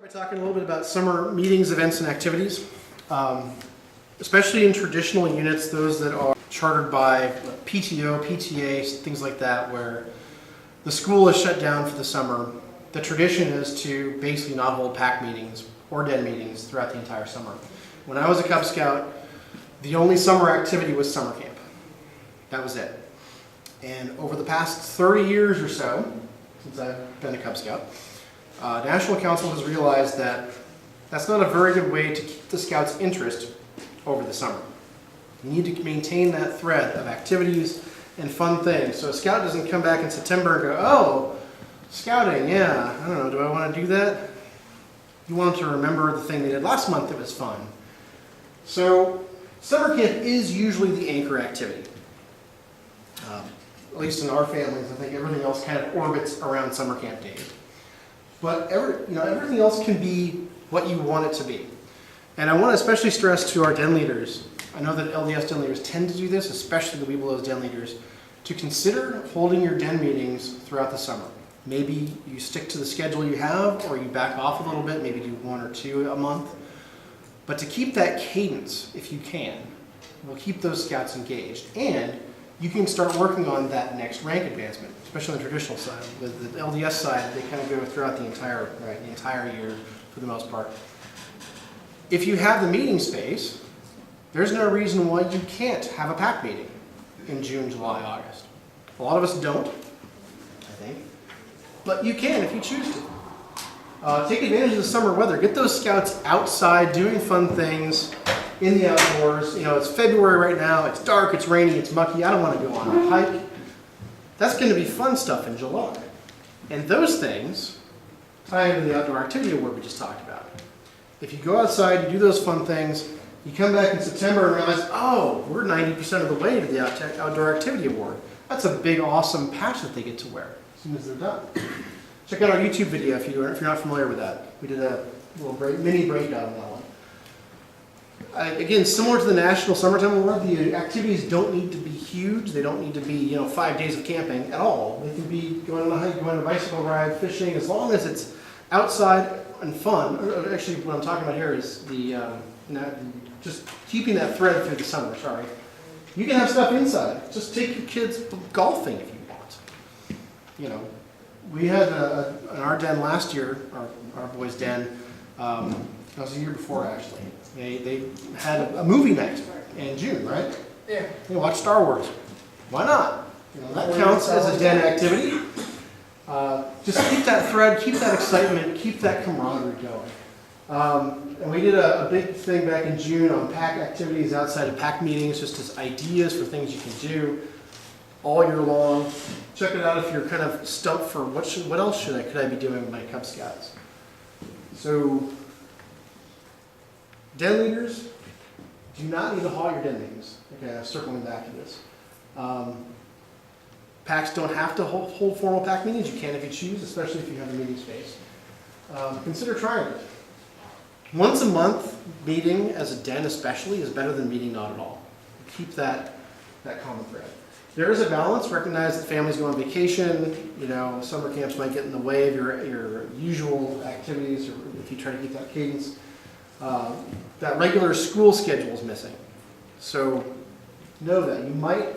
By talking a little bit about summer meetings, events, and activities, especially in traditional units, those that are chartered by PTO, PTA, things like that, where the school is shut down for the summer. The tradition is to basically not hold PAC meetings or DEN meetings throughout the entire summer. When I was a Cub Scout, the only summer activity was summer camp. That was it. And over the past 30 years or so, since I've been a Cub Scout, National Council has realized that that's not a very good way to keep the Scouts' interest over the summer. You need to maintain that thread of activities and fun things. So a Scout doesn't come back in September and go, oh, Scouting, yeah, I don't know, do I want to do that? You want them to remember the thing they did last month that was fun. So summer camp is usually the anchor activity. At least in our families, I think everything else kind of orbits around summer camp days. But everything else can be what you want it to be. And I want to especially stress to our den leaders, I know that LDS den leaders tend to do this, especially the Webelos den leaders, to consider holding your den meetings throughout the summer. Maybe you stick to the schedule you have, or you back off a little bit, maybe do 1 or 2 a month. But to keep that cadence, if you can, will keep those Scouts engaged. And you can start working on that next rank advancement, especially on the traditional side. With the LDS side, they kind of go throughout the entire year for the most part. If you have the meeting space, there's no reason why you can't have a PAC meeting in June, July, August. A lot of us don't, I think, but you can if you choose to. Take advantage of the summer weather. Get those Scouts outside doing fun things in the outdoors. You know, it's February right now, it's dark, it's rainy, it's mucky, I don't want to go on a hike. That's going to be fun stuff in July. And those things tie into the outdoor activity award we just talked about. If you go outside, you do those fun things, you come back in September and realize, oh, we're 90% of the way to the outdoor activity award. That's a big, awesome patch that they get to wear as soon as they're done. Check out our YouTube video if you're not familiar with that. We did a little mini breakdown on that one. Again, similar to the National Summertime Award, the activities don't need to be huge. They don't need to be 5 days of camping at all. They can be going on a hike, going on a bicycle ride, fishing, as long as it's outside and fun. Actually, what I'm talking about here is just keeping that thread through the summer. Sorry, you can have stuff inside. Just take your kids golfing if you want. We had in our den last year, our boys' den. That was the year before actually. They had a movie night in June, right? Yeah. They watched Star Wars. Why not? That counts as a den activity. Just keep that thread, keep that excitement, keep that camaraderie going. And we did a big thing back in June on PAC activities outside of PAC meetings, just as ideas for things you can do all year long. Check it out if you're kind of stumped for what else could I be doing with my Cub Scouts. So, den leaders do not need to haul your den meetings. Okay, circling back to this. PACs don't have to hold formal PAC meetings. You can if you choose, especially if you have a meeting space. Consider trying it. Once a month meeting as a den especially is better than meeting not at all. Keep that common thread. There is a balance. Recognize that families go on vacation. Summer camps might get in the way of your usual activities, or if you try to keep that cadence. That regular school schedule is missing. So know that. You might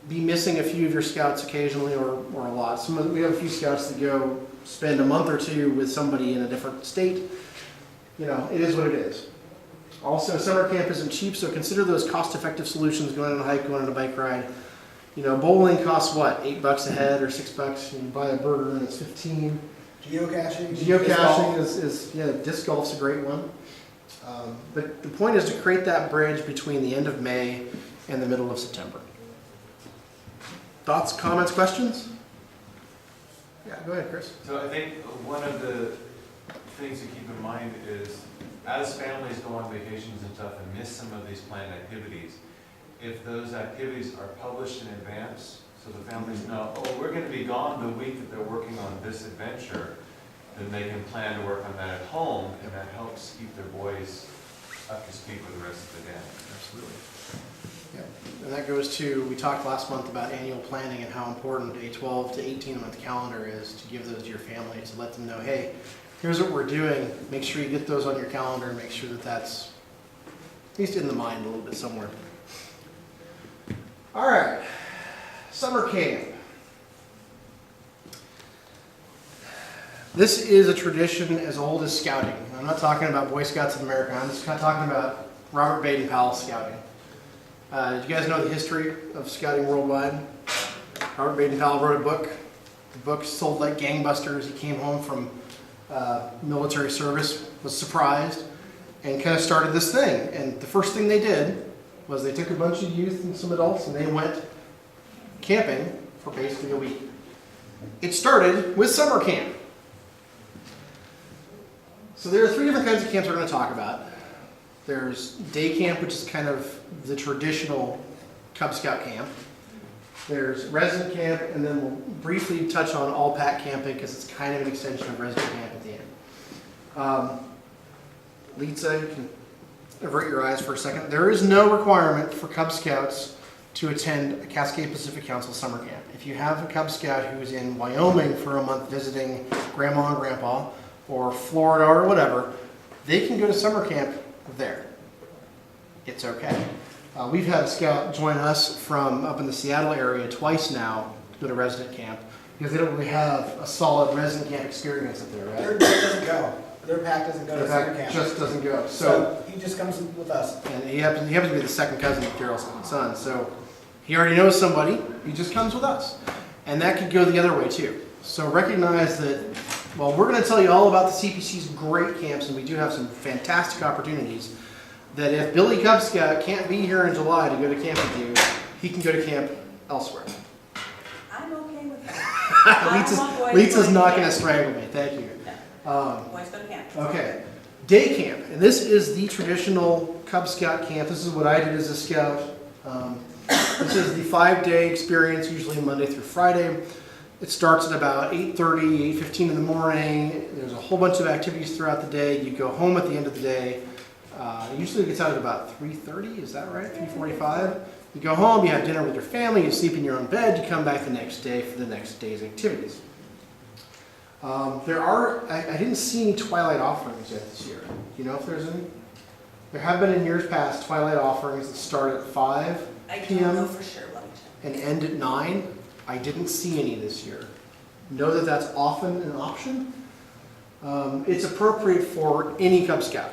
be missing a few of your Scouts occasionally, or a lot. We have a few Scouts that go spend a month or 2 with somebody in a different state. It is what it is. Also, summer camp isn't cheap, so consider those cost-effective solutions, going on a hike, going on a bike ride. Bowling costs what, $8 a head or $6? You buy a burger and it's $15. Geocaching is disc golf's a great one. But the point is to create that bridge between the end of May and the middle of September. Thoughts, comments, questions? Yeah, go ahead, Chris. So I think one of the things to keep in mind is, as families go on vacations and stuff and miss some of these planned activities, if those activities are published in advance, so the families know, oh, we're going to be gone the week that they're working on this adventure, then they can plan to work on that at home, and that helps keep their boys up to speed with the rest of the day. Absolutely. Yeah. And that goes to, we talked last month about annual planning and how important a 12 to 18 month calendar is to give those to your family, to let them know, hey, here's what we're doing. Make sure you get those on your calendar and make sure that that's at least in the mind a little bit somewhere. All right, summer camp. This is a tradition as old as scouting. I'm not talking about Boy Scouts of America. I'm just kind of talking about Robert Baden-Powell scouting. Do you guys know the history of scouting worldwide? Robert Baden-Powell wrote a book. The book sold like gangbusters. He came home from military service, was surprised, and kind of started this thing. And the first thing they did was they took a bunch of youth and some adults and they went camping for basically a week. It started with summer camp. So there are three different kinds of camps we're going to talk about. There's day camp, which is kind of the traditional Cub Scout camp. There's resident camp, and then we'll briefly touch on all-pack camping because it's kind of an extension of resident camp at the end. Lisa, you can avert your eyes for a second. There is no requirement for Cub Scouts to attend a Cascade Pacific Council summer camp. If you have a Cub Scout who's in Wyoming for a month visiting grandma and grandpa, or Florida or whatever, they can go to summer camp there. It's okay. We've had a scout join us from up in the Seattle area twice now to go to resident camp because they don't really have a solid resident camp experience up there, right? Their group doesn't go. Their pack doesn't go to summer camp. Just doesn't go. So he just comes with us. And he happens to be the second cousin of Daryl's son, so he already knows somebody. He just comes with us. And that could go the other way too. So recognize that, well, we're going to tell you all about the CPC's great camps, and we do have some fantastic opportunities, that if Billy Cub Scout can't be here in July to go to camp with you, he can go to camp elsewhere. I'm okay with that. Lisa's not going to strangle me. Thank you. Boys go to camp. Okay. Day camp. And this is the traditional Cub Scout camp. This is what I did as a scout. This is the 5-day experience, usually Monday through Friday. It starts at about 8:30, 8:15 in the morning. There's a whole bunch of activities throughout the day. You go home at the end of the day. Usually it gets out at about 3:30, is that right? 3:45? You go home, you have dinner with your family, you sleep in your own bed, you come back the next day for the next day's activities. I didn't see any twilight offerings yet this year. Do you know if there's any? There have been in years past twilight offerings that start at 5 I don't p.m. know for sure. Let me check. and end at 9. I didn't see any this year. Know that that's often an option. It's appropriate for any Cub Scout.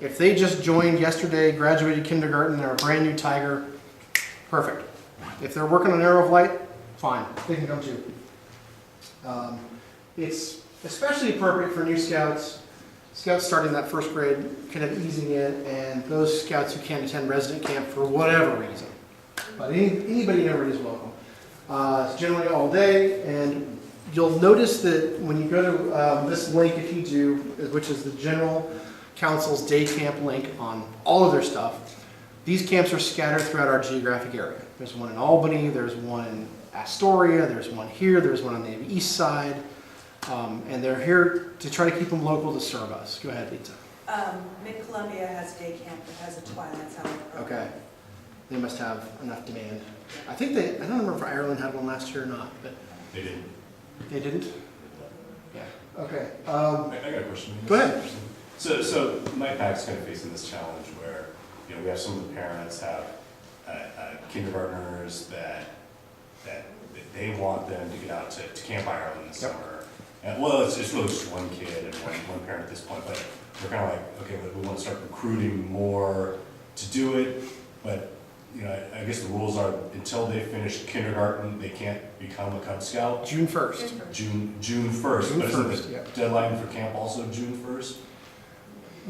If they just joined yesterday, graduated kindergarten, they're a brand new Tiger, perfect. If they're working on Arrow of Light, fine, they can come too. It's especially appropriate for new scouts, scouts starting that first grade, kind of easing in, and those scouts who can't attend resident camp for whatever reason. But anybody and everybody is welcome. It's generally all day, and you'll notice that when you go to this link, if you do, which is the General Council's day camp link on all of their stuff, these camps are scattered throughout our geographic area. There's one in Albany, there's one in Astoria, there's one here, there's one on the east side, and they're here to try to keep them local to serve us. Go ahead, Lisa. Mid-Columbia has day camp that has a twilight hour program. Okay. They must have enough demand. I don't remember if Ireland had one last year or not, but. They didn't. They didn't? Yeah. Okay. I got a question. Go ahead. So my pack's kind of facing this challenge where, we have some of the parents have kindergartners that they want them to get out to Camp Ireland this summer. And, well, it's really just one kid and one parent at this point, but we're kind of like, okay, we want to start recruiting more to do it, but I guess the rules are until they finish kindergarten, they can't become a Cub Scout. June 1st. June 1st. June But isn't 1st, the yeah. deadline for camp also June 1st?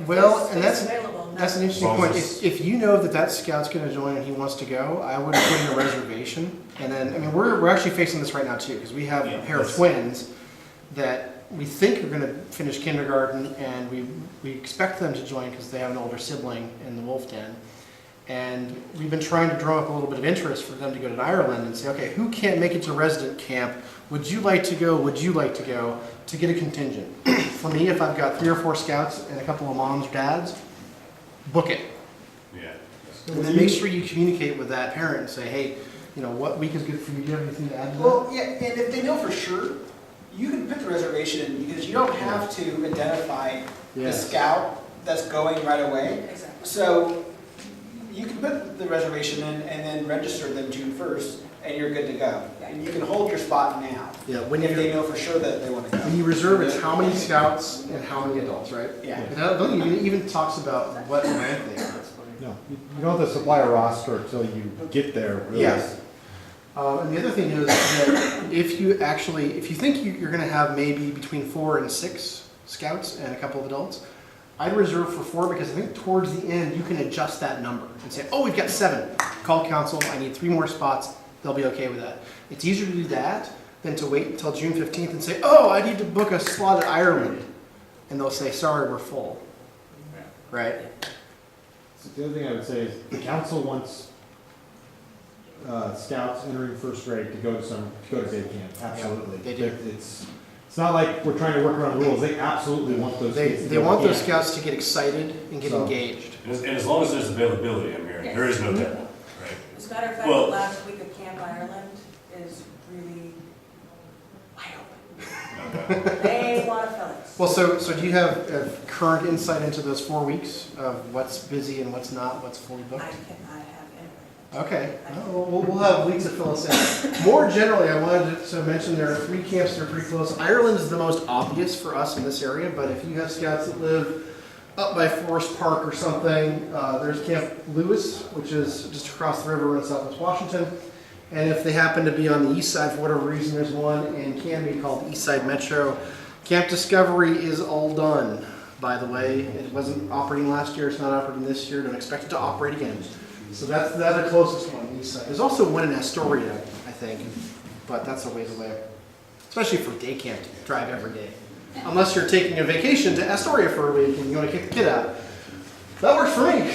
Well, If and there's that's space available, an interesting As long point. as If you know that scout's going to join and he wants to go, I would put in a reservation. And then, we're actually facing this right now too, because we have a pair of twins that we think are going to finish kindergarten, and we expect them to join because they have an older sibling in the Wolf Den. And we've been trying to drum up a little bit of interest for them to go to Ireland and say, okay, who can't make it to resident camp? Would you like to go? Would you like to go? To get a contingent. For me, if I've got 3 or 4 scouts and a couple of moms or dads, book it. Yeah. And then make sure you communicate with that parent and say, hey, what week is good for you? Do you have anything to add to that? Well, yeah, and if they know for sure, You can put the reservation because you don't have to identify the Yes. scout that's going right away. Exactly. So you can put the reservation in and then register them June 1st, and you're good to go. And you can hold your spot now, Yeah, when if they you, know for sure that they want to go. when you reserve, it's how many scouts and how many adults, right? Yeah. And I don't think it even talks about what rank they are. No, you don't have to supply a roster until you get there, really. Yes. And the other thing is that if you think you're gonna have maybe between 4 and 6 scouts and a couple of adults, I'd reserve for 4 because I think towards the end, you can adjust that number and say, oh, we've got 7. Call council, I need 3 more spots, they'll be okay with that. It's easier to do that than to wait until June 15th and say, oh, I need to book a slot at Ireland. And they'll say, sorry, we're full. Right? So the other thing I would say is the council wants scouts entering first grade to go to day camp. Absolutely. they do. It's not like we're trying to work around the rules. They absolutely want those kids to They go to want those camp. scouts to get excited and get So- engaged. And as long as there's availability, I'm hearing, there is no deadline, right? As a matter of fact, Well- the last week of Camp Ireland is really wide open. They want to fill it. Well, so do you have current insight into those 4 weeks of what's busy and what's not, what's fully I booked? have anyway. Okay, we'll have Lisa fill us in. More generally, I wanted to mention there are 3 camps that are pretty close. Ireland is the most obvious for us in this area, but if you have scouts that live up by Forest Park or something, there's Camp Lewis, which is just across the river in Southwest Washington. And if they happen to be on the east side, for whatever reason, there's one in Canby called East Side Metro. Camp Discovery is all done, by the way. It wasn't operating last year, it's not operating this year, don't expect it to operate again. So that's the closest one, the east side. There's also one in Astoria, I think, but that's a ways away. Especially for day camp to drive every day. Unless you're taking a vacation to Astoria for a week and you want to kick the kid out. That works for me.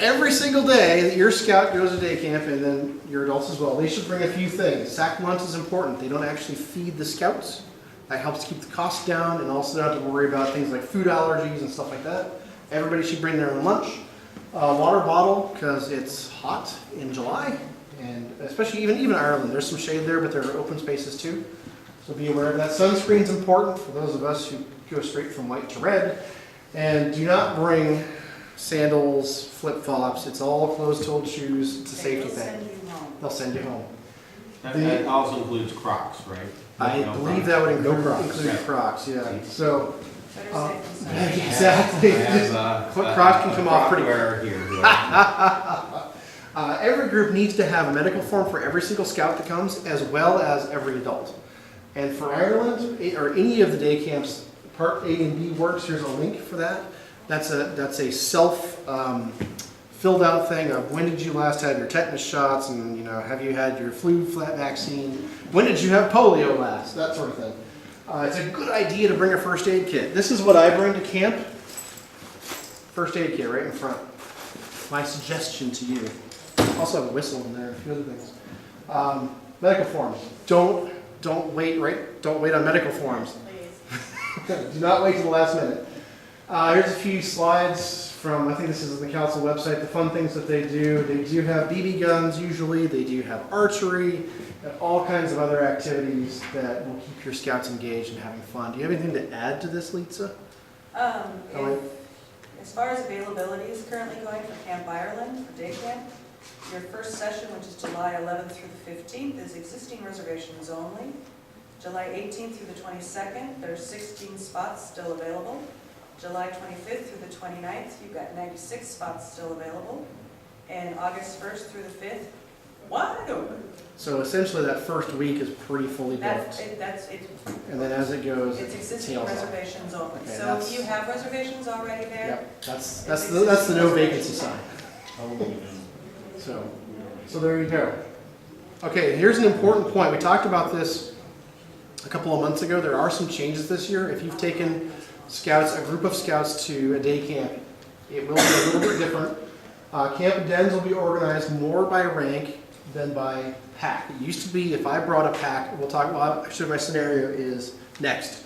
Every single day, your scout goes to day camp and then your adults as well. They should bring a few things. Sack lunch is important. They don't actually feed the scouts. That helps keep the cost down and also don't have to worry about things like food allergies and stuff like that. Everybody should bring their own lunch. Water bottle, because it's hot in July, and especially even Ireland. There's some shade there, but there are open spaces too. So be aware of that. Sunscreen's important for those of us who go straight from white to red. And do not bring sandals, flip-flops. It's all closed-toed shoes. It's a safety They'll thing. send you home. They'll send you home. That also includes Crocs, right? I No believe Crocs. that would No include Crocs. include Crocs, yeah. So, Better safe than sorry. exactly. I have, Crocs can come off pretty Croc wear here. every group needs to have a medical form for every single scout that comes, as well as every adult. And for Ireland, or any of the day camps, Part A and B works. Here's a link for that. That's a self filled out thing of when did you last have your tetanus shots, and have you had your flu vaccine? When did you have polio last? That sort of thing. It's a good idea to bring a first aid kit. This is what I bring to camp. First aid kit right in front. My suggestion to you. Also have a whistle in there, a few other things. Medical forms. Don't wait on medical forms. Do not wait till the last minute. Here's a few slides from, I think this is on the council website, the fun things that they do. They do have BB guns usually, they do have archery, and all kinds of other activities that will keep your scouts engaged and having fun. Do you have anything to add to this, Lisa? As far as availability is currently going for Camp Ireland, for day camp, your first session, which is July 11th through the 15th, is existing reservations only. July 18th through the 22nd, there's 16 spots still available. July 25th through the 29th, you've got 96 spots still available. And August 1st through the 5th, wide open. So essentially that first week is pretty fully That's, booked. And then as it goes, it's it existing tails off. reservations only. Okay, So that's- if you have reservations already there, Yep, that's the no vacancy sign. So there you go. Okay, here's an important point. We talked about this a couple of months ago. There are some changes this year. If you've taken a group of scouts to a day camp, it will be a little bit different. Camp dens will be organized more by rank than by pack. It used to be if I brought a pack, actually my scenario is next.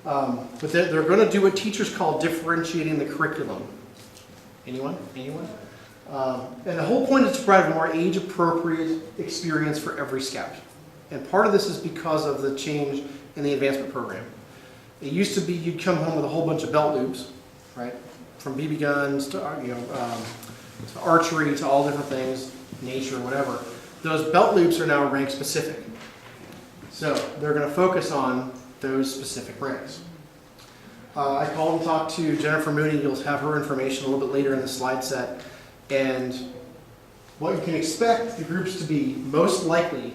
But they're going to do what teachers call differentiating the curriculum. Anyone? And the whole point is to provide a more age-appropriate experience for every scout. And part of this is because of the change in the advancement program. It used to be you'd come home with a whole bunch of belt loops, right? From BB guns to, to archery to all different things, nature, whatever. Those belt loops are now rank specific. So they're going to focus on those specific ranks. I called and talked to Jennifer Mooney. You'll have her information a little bit later in the slide set. And what you can expect the groups to be most likely,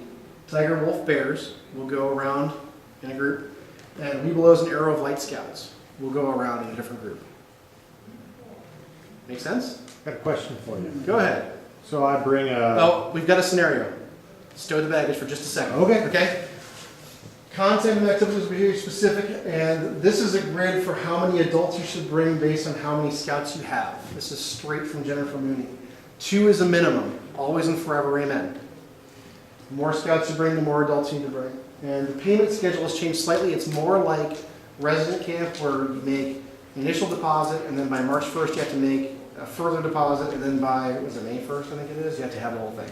Tiger, Wolf, Bears will go around in a group, and Webelos and Arrow of Light Scouts will go around in a different group. Make sense? Got a question for you. Go ahead. So I bring a. Oh, we've got a scenario. Stow the baggage for just a second. Okay. Okay? Content and activities will be very specific, and this is a grid for how many adults you should bring based on how many scouts you have. This is straight from Jennifer Mooney. 2 is a minimum, always and forever, amen. The more scouts you bring, the more adults you need to bring. And the payment schedule has changed slightly. It's more like resident camp where you make initial deposit, and then by March 1st you have to make a further deposit, and then by, was it May 1st, I think it is, you have to have the whole thing.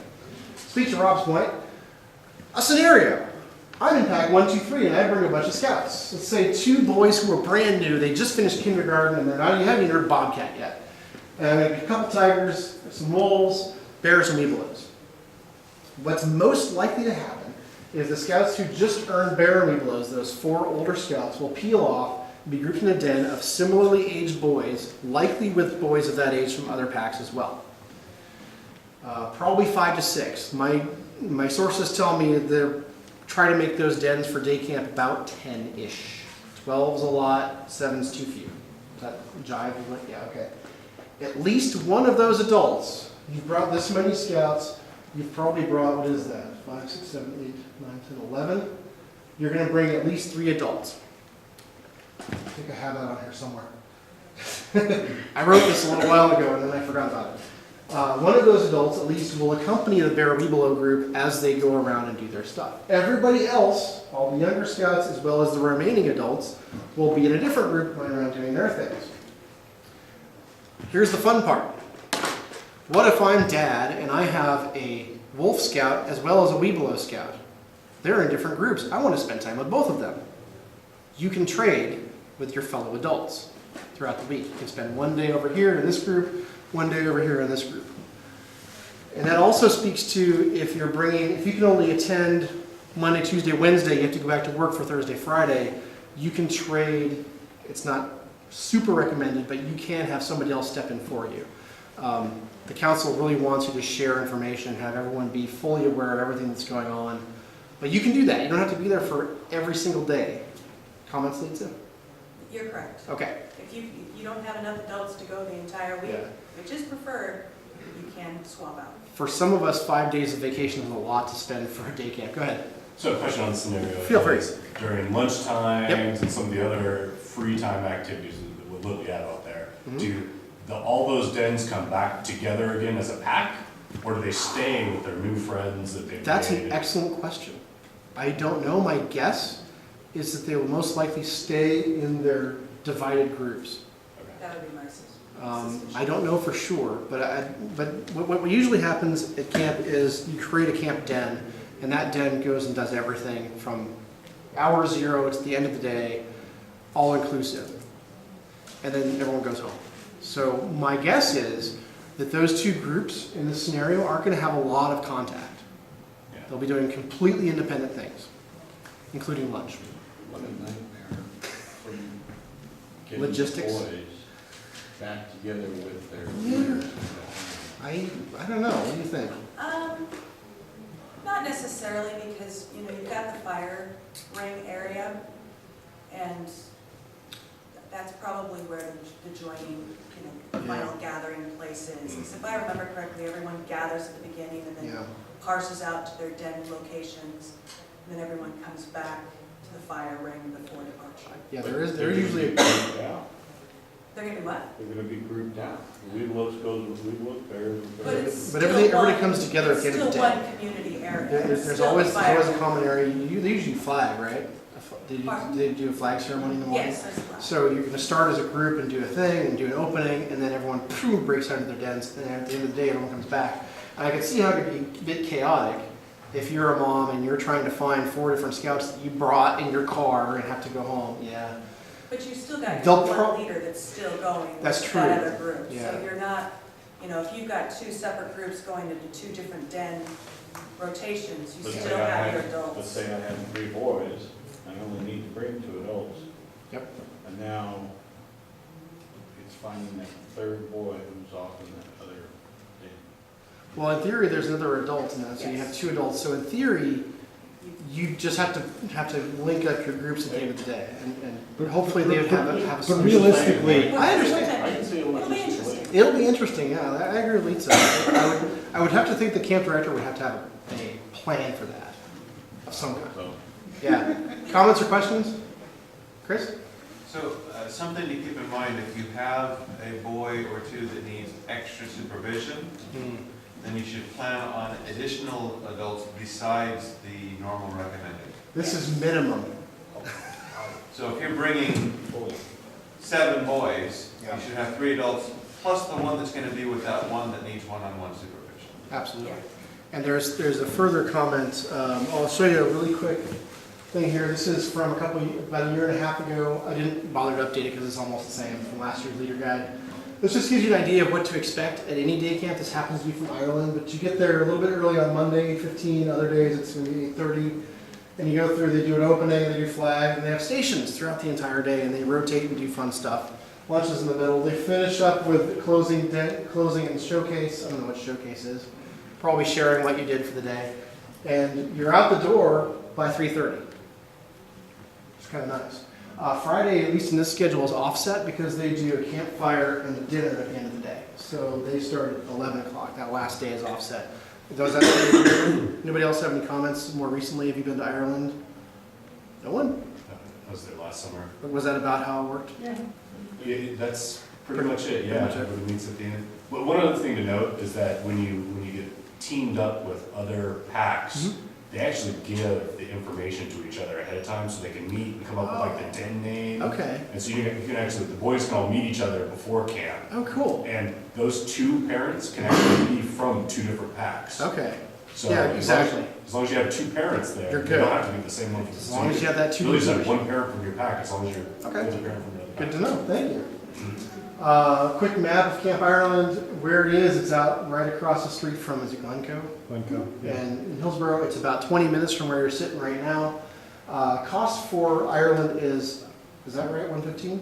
Speak to Rob's point, a scenario. I'm in pack 1, 2, 3, and I bring a bunch of scouts. Let's say 2 boys who are brand new, they just finished kindergarten, and they're not even having their bobcat yet. And a couple tigers, some wolves, bears, and webelos. What's most likely to happen is the scouts who just earned bear and webelos, those 4 older scouts, will peel off and be grouped in a den of similarly aged boys, likely with boys of that age from other packs as well. Probably 5 to 6. My sources tell me they're try to make those dens for day camp about 10-ish. 12's a lot, 7's too few. Does that jive? Yeah, okay. At least one of those adults, you've brought this many scouts, you've probably brought, what is that? 5, 6, 7, 8, 9, 10, 11. You're going to bring at least 3 adults. I think I have that on here somewhere. I wrote this a little while ago and then I forgot about it. One of those adults at least will accompany the Bear Weebelo group as they go around and do their stuff. Everybody else, all the younger scouts as well as the remaining adults, will be in a different group going around doing their things. Here's the fun part. What if I'm dad and I have a Wolf Scout as well as a Weebelo Scout? They're in different groups. I want to spend time with both of them. You can trade with your fellow adults throughout the week. You can spend one day over here in this group, one day over here in this group. And that also speaks to if you can only attend Monday, Tuesday, Wednesday, you have to go back to work for Thursday, Friday, you can trade. It's not super recommended, but you can have somebody else step in for you. The council really wants you to share information, have everyone be fully aware of everything that's going on. But you can do that. You don't have to be there for every single day. Comments, Lisa? You're correct. Okay. If you don't have enough adults to go the entire week, Yeah. which is preferred, you can swap out. For some of us, 5 days of vacation is a lot to spend for a day camp. Go ahead. So a question on the scenario. Feel free. is During lunch times Yep. and some of the other free time activities that we'll literally have out there, Mhm. do all those dens come back together again as a pack? Or do they stay with their new friends that they've That's made? an excellent question. I don't know. My guess is that they will most likely stay in their divided groups. That would be my I don't know for sure, but what usually happens at camp is you create a camp den, and that den goes and does everything from hour 0 to the end of the day, all inclusive. And then everyone goes home. So my guess is that those 2 groups in this scenario aren't going to have a lot of contact. Yeah. They'll be doing completely independent things, including lunch. What a nightmare from getting Logistics. boys back together with their Yeah. peers. I don't know. What do you think? Not necessarily, because you've got the fire ring area, and that's probably where the joining, final gathering place is. Because if I remember correctly, everyone gathers at the beginning and then Yeah. parses out to their den locations, and then everyone comes back to the fire ring before departure. Yeah, there's usually a Yeah, They're gonna do what? they're gonna be grouped down. Weeblos goes with Weeblos, Bears with But Bears. it's But still everybody one- comes together at the end of the It's day. still one community area. It's There's still always the fire a ring. common area. They usually flag, right? Pardon? They do a flag ceremony in the morning. Yes, there's a flag. So you're going to start as a group and do a thing and do an opening, and then everyone breaks out of their dens, and at the end of the day, everyone comes back. And I can see how it could be a bit chaotic If you're a mom and you're trying to find 4 different scouts that you brought in your car and have to go home, yeah. But you still got They'll your pro- one leader that's still going That's with true. that other group. Yeah. So you're not, if you've got 2 separate groups going into 2 different den rotations, you But still say I have your Let's adults. say I have 3 boys, I only need to bring 2 adults. Yep. And now it's finding that 3rd boy who's off in that other den. Well, in theory, there's another adult in that, so you have Yes. 2 adults. So in theory, you just have to link up your groups at the end of the day, and hopefully they have a But solution. realistically, I understand. I can see It'll be it. interesting. It'll be interesting, yeah. I agree with Lisa. I would have to think the camp director would have to have a plan for that of some kind. So, Yeah. Comments or questions? Chris? So, something to keep in mind, if you have a boy or 2 that needs extra supervision, then you should plan on additional adults besides the normal recommended. This is minimum. So if you're bringing 7 boys, Yeah. you should have 3 adults, plus the one that's gonna be with that one that needs one-on-one supervision. Absolutely. And there's a further comment. I'll show you a really quick thing here. This is from about a year and a half ago. I didn't bother to update it because it's almost the same from last year's leader guide. This just gives you an idea of what to expect at any day camp. This happens to be from Ireland, but you get there a little bit early on Monday, 8:15. Other days it's going to be 8:30. And you go through, they do an opening, they do flag, and they have stations throughout the entire day, and they rotate and do fun stuff. Lunch is in the middle. They finish up with closing and showcase. I don't know what showcase is. Probably sharing what you did for the day. And you're out the door by 3:30. It's kind of nice. Friday, at least in this schedule, is offset because they do a campfire and a dinner at the end of the day. So they start at 11 o'clock. That last day is offset. Does that anybody else have any comments more recently? Have you been to Ireland? No one? I was there last summer. Was that about how it worked? Yeah, that's pretty much it, Pretty yeah, much it. everybody meets at the end. But one other thing to note is that when you get teamed up with other packs, Mhm. they actually give the information to each other ahead of time so they can meet and come up with like the den name. Okay. And so you can actually, the boys can all meet each other before camp. Oh, cool. And those 2 parents can actually be from 2 different packs. Okay. So Yeah, as long as- exactly. As long as you have 2 parents there, You're you good. don't have to be the same one. As long as you have that two. You really just have 1 parent from your pack, as long as you're Okay. with a parent from the other pack. Good to know. Thank you. Quick map of Camp Ireland, where it is. It's out right across the street from, is it Glencoe? And in Hillsborough, it's about 20 minutes from where you're sitting right now. Cost for Ireland is that right, 115?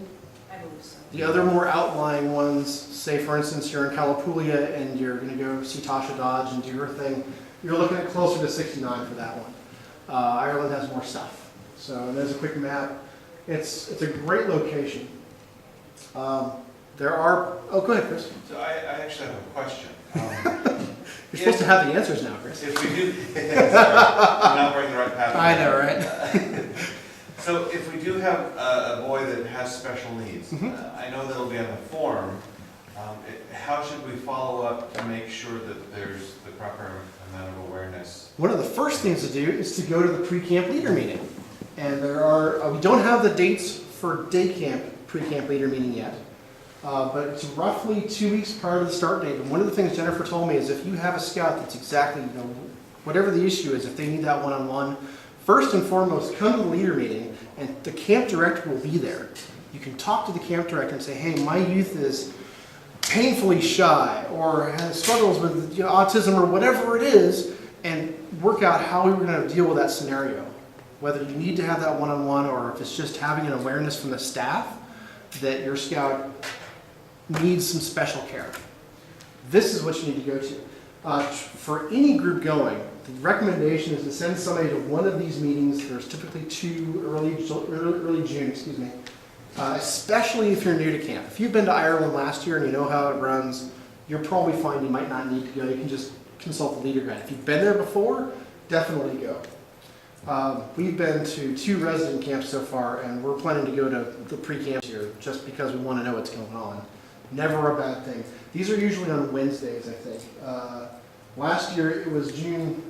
I believe so. The other more outlying ones, say for instance you're in Calipulia and you're going to go see Tasha Dodge and do her thing, you're looking at closer to 69 for that one. Ireland has more stuff. So there's a quick map. It's a great location. There are, oh, go ahead, Chris. So I actually have a question. You're supposed to have the answers now, Chris. If we do, sorry, I'm not wearing the right path. I know, right? So if we do have a boy that has special needs, Mhm. I know that'll be on the form. How should we follow up to make sure that there's the proper amount of awareness? One of the first things to do is to go to the pre-camp leader meeting. And there are, we don't have the dates for day camp, pre-camp leader meeting yet. But it's roughly 2 weeks prior to the start date. And one of the things Jennifer told me is if you have a scout that's exactly, whatever the issue is, if they need that one-on-one, first and foremost, come to the leader meeting and the camp director will be there. You can talk to the camp director and say, hey, my youth is painfully shy or has struggles with autism or whatever it is, and work out how we were going to deal with that scenario. Whether you need to have that one-on-one or if it's just having an awareness from the staff that your scout needs some special care. This is what you need to go to. For any group going, the recommendation is to send somebody to one of these meetings. There's typically 2 early June, excuse me. Especially if you're new to camp. If you've been to Ireland last year and you know how it runs, you're probably fine. You might not need to go. You can just consult the leader guide. If you've been there before, definitely go. We've been to 2 resident camps so far, and we're planning to go to the pre-camps here just because we want to know what's going on. Never a bad thing. These are usually on Wednesdays, I think. Last year it was June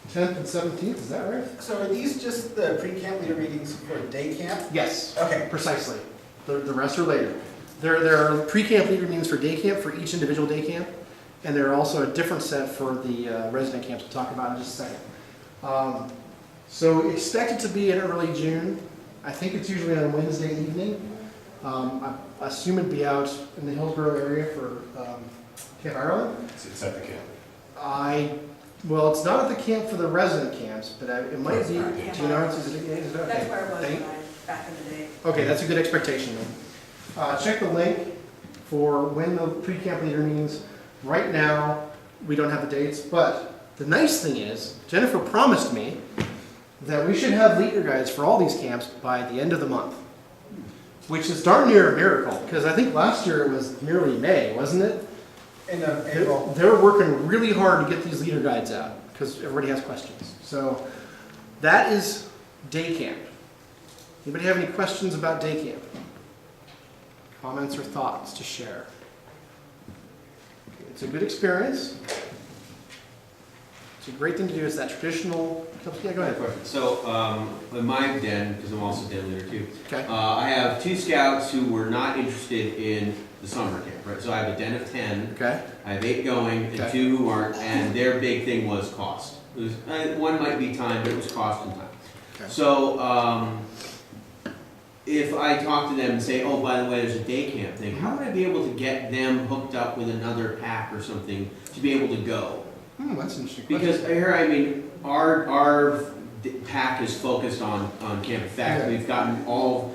10th and 17th, is that right? So are these just the pre-camp leader meetings for day camp? Yes, Okay. precisely. The rest are later. There are pre-camp leader meetings for day camp for each individual day camp, and there are also a different set for the resident camps we'll talk about in just a second. So expect it to be in early June. I think it's usually on a Wednesday evening. I assume it'd be out in the Hillsborough area for Camp Ireland. It's at the camp. Well, it's not at the camp for the resident camps, but it might be. Do you know? Is it okay? That's where it was Thank- back in the day. Okay, that's a good expectation then. Check the link for when the pre-camp leader meetings. Right now, we don't have the dates, but the nice thing is, Jennifer promised me that we should have leader guides for all these camps by the end of the month, which is darn near a miracle, because I think last year it was nearly May, wasn't it? In April. They're working really hard to get these leader guides out, because everybody has questions. So that is day camp. Anybody have any questions about day camp? Comments or thoughts to share? It's a good experience. It's a great thing to do. It's that traditional. Yeah, go ahead. So, in my den, because I'm also den leader too, Okay. I have 2 scouts who were not interested in the summer camp, right? So I have a den of 10. Okay. I have 8 going and Okay. 2 who aren't, and their big thing was cost. It was, one might be time, but it was cost and time. Okay. So, if I talk to them and say, oh, by the way, there's a day camp thing, how would I be able to get them hooked up with another pack or something to be able to go? That's an interesting Because question. here, I mean, our pack is focused on camp. In fact, Yeah. we've gotten all,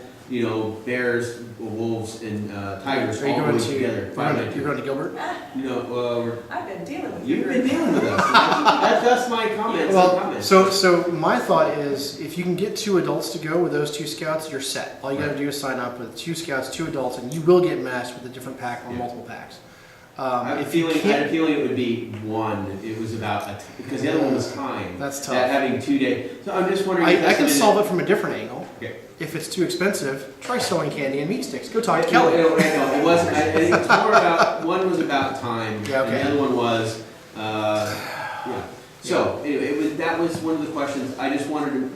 bears, wolves, and tigers Are you all going the way to? together. You're going to Gilbert? I've been dealing with You've been dealing with us. That's my comments. Well, so my thought is, if you can get 2 adults to go with those 2 scouts, you're set. All you got to do is sign up with 2 scouts, 2 adults, and you will get matched with a different pack or Yeah. multiple packs. I had a If you feeling it would be 1. It was about because the other one was time. That's tough. That having 2 days. So I'm just wondering. if I that's can something solve it from a different angle. Okay. If it's too expensive, try sewing candy and meat sticks. Go talk to No, Kelly. no, it wasn't. I think it's more about. One was about time, Yeah, okay. and the other one was, yeah. So anyway, that was one of the questions. I just wanted to.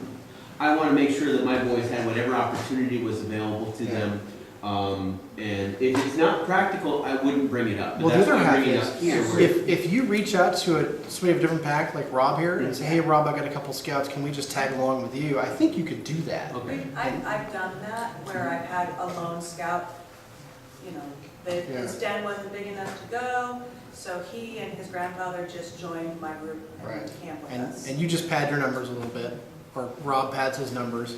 I want to make sure that my boys had whatever opportunity was available to them. And if it's not practical, I wouldn't bring it up. But Well, that's the other why I'm half bringing it is, up here. where- if you reach out to somebody of a different pack, like Rob here, and say, hey, Rob, I got a couple scouts, can we just tag along with you? I think you could do that. Okay. I've done that where I've had a lone scout, his den wasn't big enough to go, so he and his grandfather just joined my group and went to camp with us. And you just pad your numbers a little bit, or Rob pads his numbers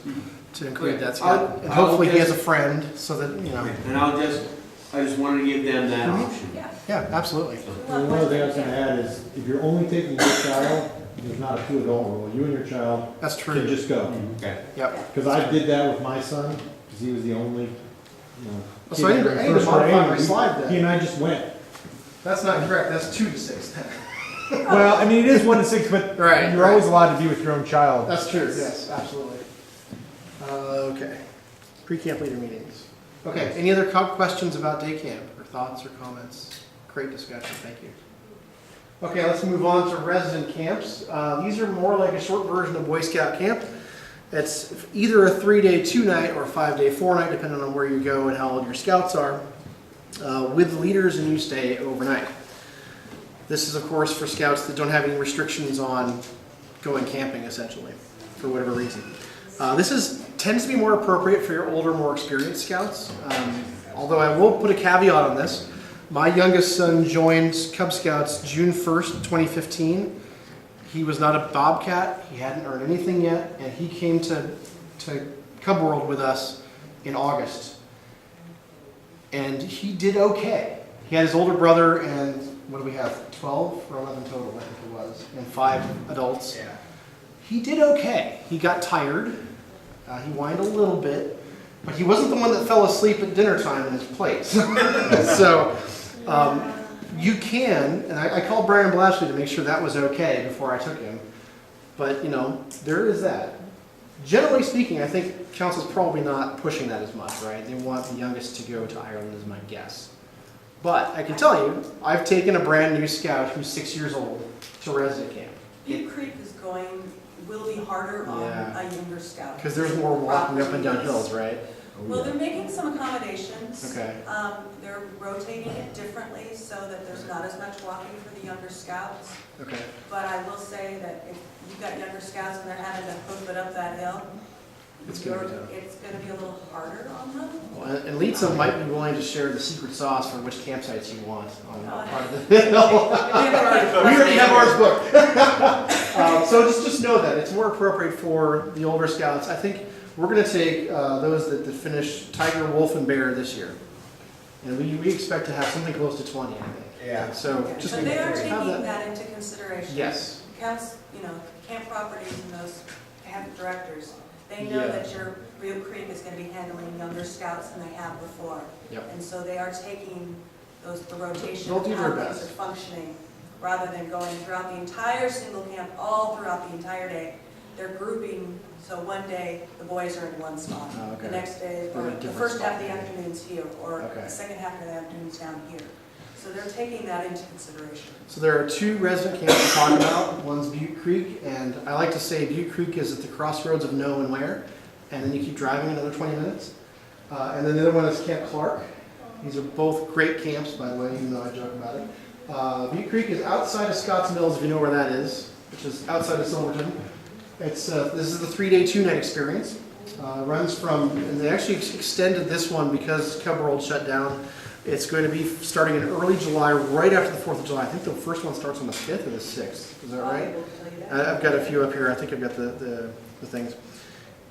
to include Okay. that scout. And hopefully he has a friend, so that, And I just wanted to give them that option. Yeah. yeah, absolutely. And one other thing I was gonna add is, if you're only taking your child, there's not a 2 adult rule, you and your child That's can true. just go. Okay. Yep. Because I did that with my son, because he was the only, So I need to first modify grade, my slide then. He and I just went. That's not correct, that's 2 to 6. Well, I mean, it is 1 to 6, but Right, you're right. always allowed to be with your own child. That's true, yes, absolutely. Okay, pre-camp leader meetings. Okay, any other questions about day camp, or thoughts or comments? Great discussion, thank you. Okay, let's move on to resident camps. These are more like a short version of Boy Scout camp. It's either a 3-day, 2-night, or a 5-day, 4-night, depending on where you go and how old your scouts are, with leaders, and you stay overnight. This is, of course, for scouts that don't have any restrictions on going camping, essentially, for whatever reason. This tends to be more appropriate for your older, more experienced scouts. Although I will put a caveat on this. My youngest son joined Cub Scouts June 1st, 2015. He was not a Bobcat. He hadn't earned anything yet, and he came to Cub World with us in August. And he did okay. He had his older brother and, what do we have, 12 or 11 total, I think it was, and 5 adults. Yeah. He did okay. He got tired. He whined a little bit, but he wasn't the one that fell asleep at dinner time in his place. So you can, and I called Brian Blashley to make sure that was okay before I took him. But there is that. Generally speaking, I think council's probably not pushing that as much, right? They want the youngest to go to Ireland, is my guess. But I can tell you, I've taken a brand new scout who's 6 years old to resident camp. Deep Creek will be harder on Yeah. a younger scout. Because there's more walking up and down hills, right? Well, they're making some accommodations. Okay. They're rotating it differently so that there's not as much walking for the younger scouts. Okay. But I will say that if you've got younger scouts and they're having to hoof it up that hill, It's gonna be tough. it's gonna be a little harder on them. Well, and Leetza might be willing to share the secret sauce for which campsites you want on Oh. part of the hill. We already have ours booked. So just know that it's more appropriate for the older scouts. I think we're going to take those that finish tiger, wolf, and bear this year, and we expect to have something close to 20, I think. Yeah. So Okay, just but they are have taking that into consideration. Yes. Counts, camp properties and those camp directors, they know Yeah. that your Rio Creek is gonna be handling younger scouts than they have before. Yep. And so they are taking the rotation They'll of do how their things best. are functioning, rather than going throughout the entire single camp, all throughout the entire day. They're grouping, so one day the boys are in one spot. Oh, okay. The next day, They're or in a the different first spot. half of the afternoon's here, or Okay. the second half of the afternoon's down here. So they're taking that into consideration. So there are two resident camps to talk about. One's Butte Creek, and I like to say Butte Creek is at the crossroads of no and where, and then you keep driving another 20 minutes. And then the other one is Camp Clark. These are both great camps, by the way, even though I joke about it. Butte Creek is outside of Scotts Mills, if you know where that is, which is outside of Silverton. This is the 3-day, 2-night experience. Runs from, and they actually extended this one because Cub World shut down. It's going to be starting in early July, right after the 4th of July. I think the first one starts on the 5th or the 6th. Is that right? I'll tell you that. I've got a few up here. I think I've got the things.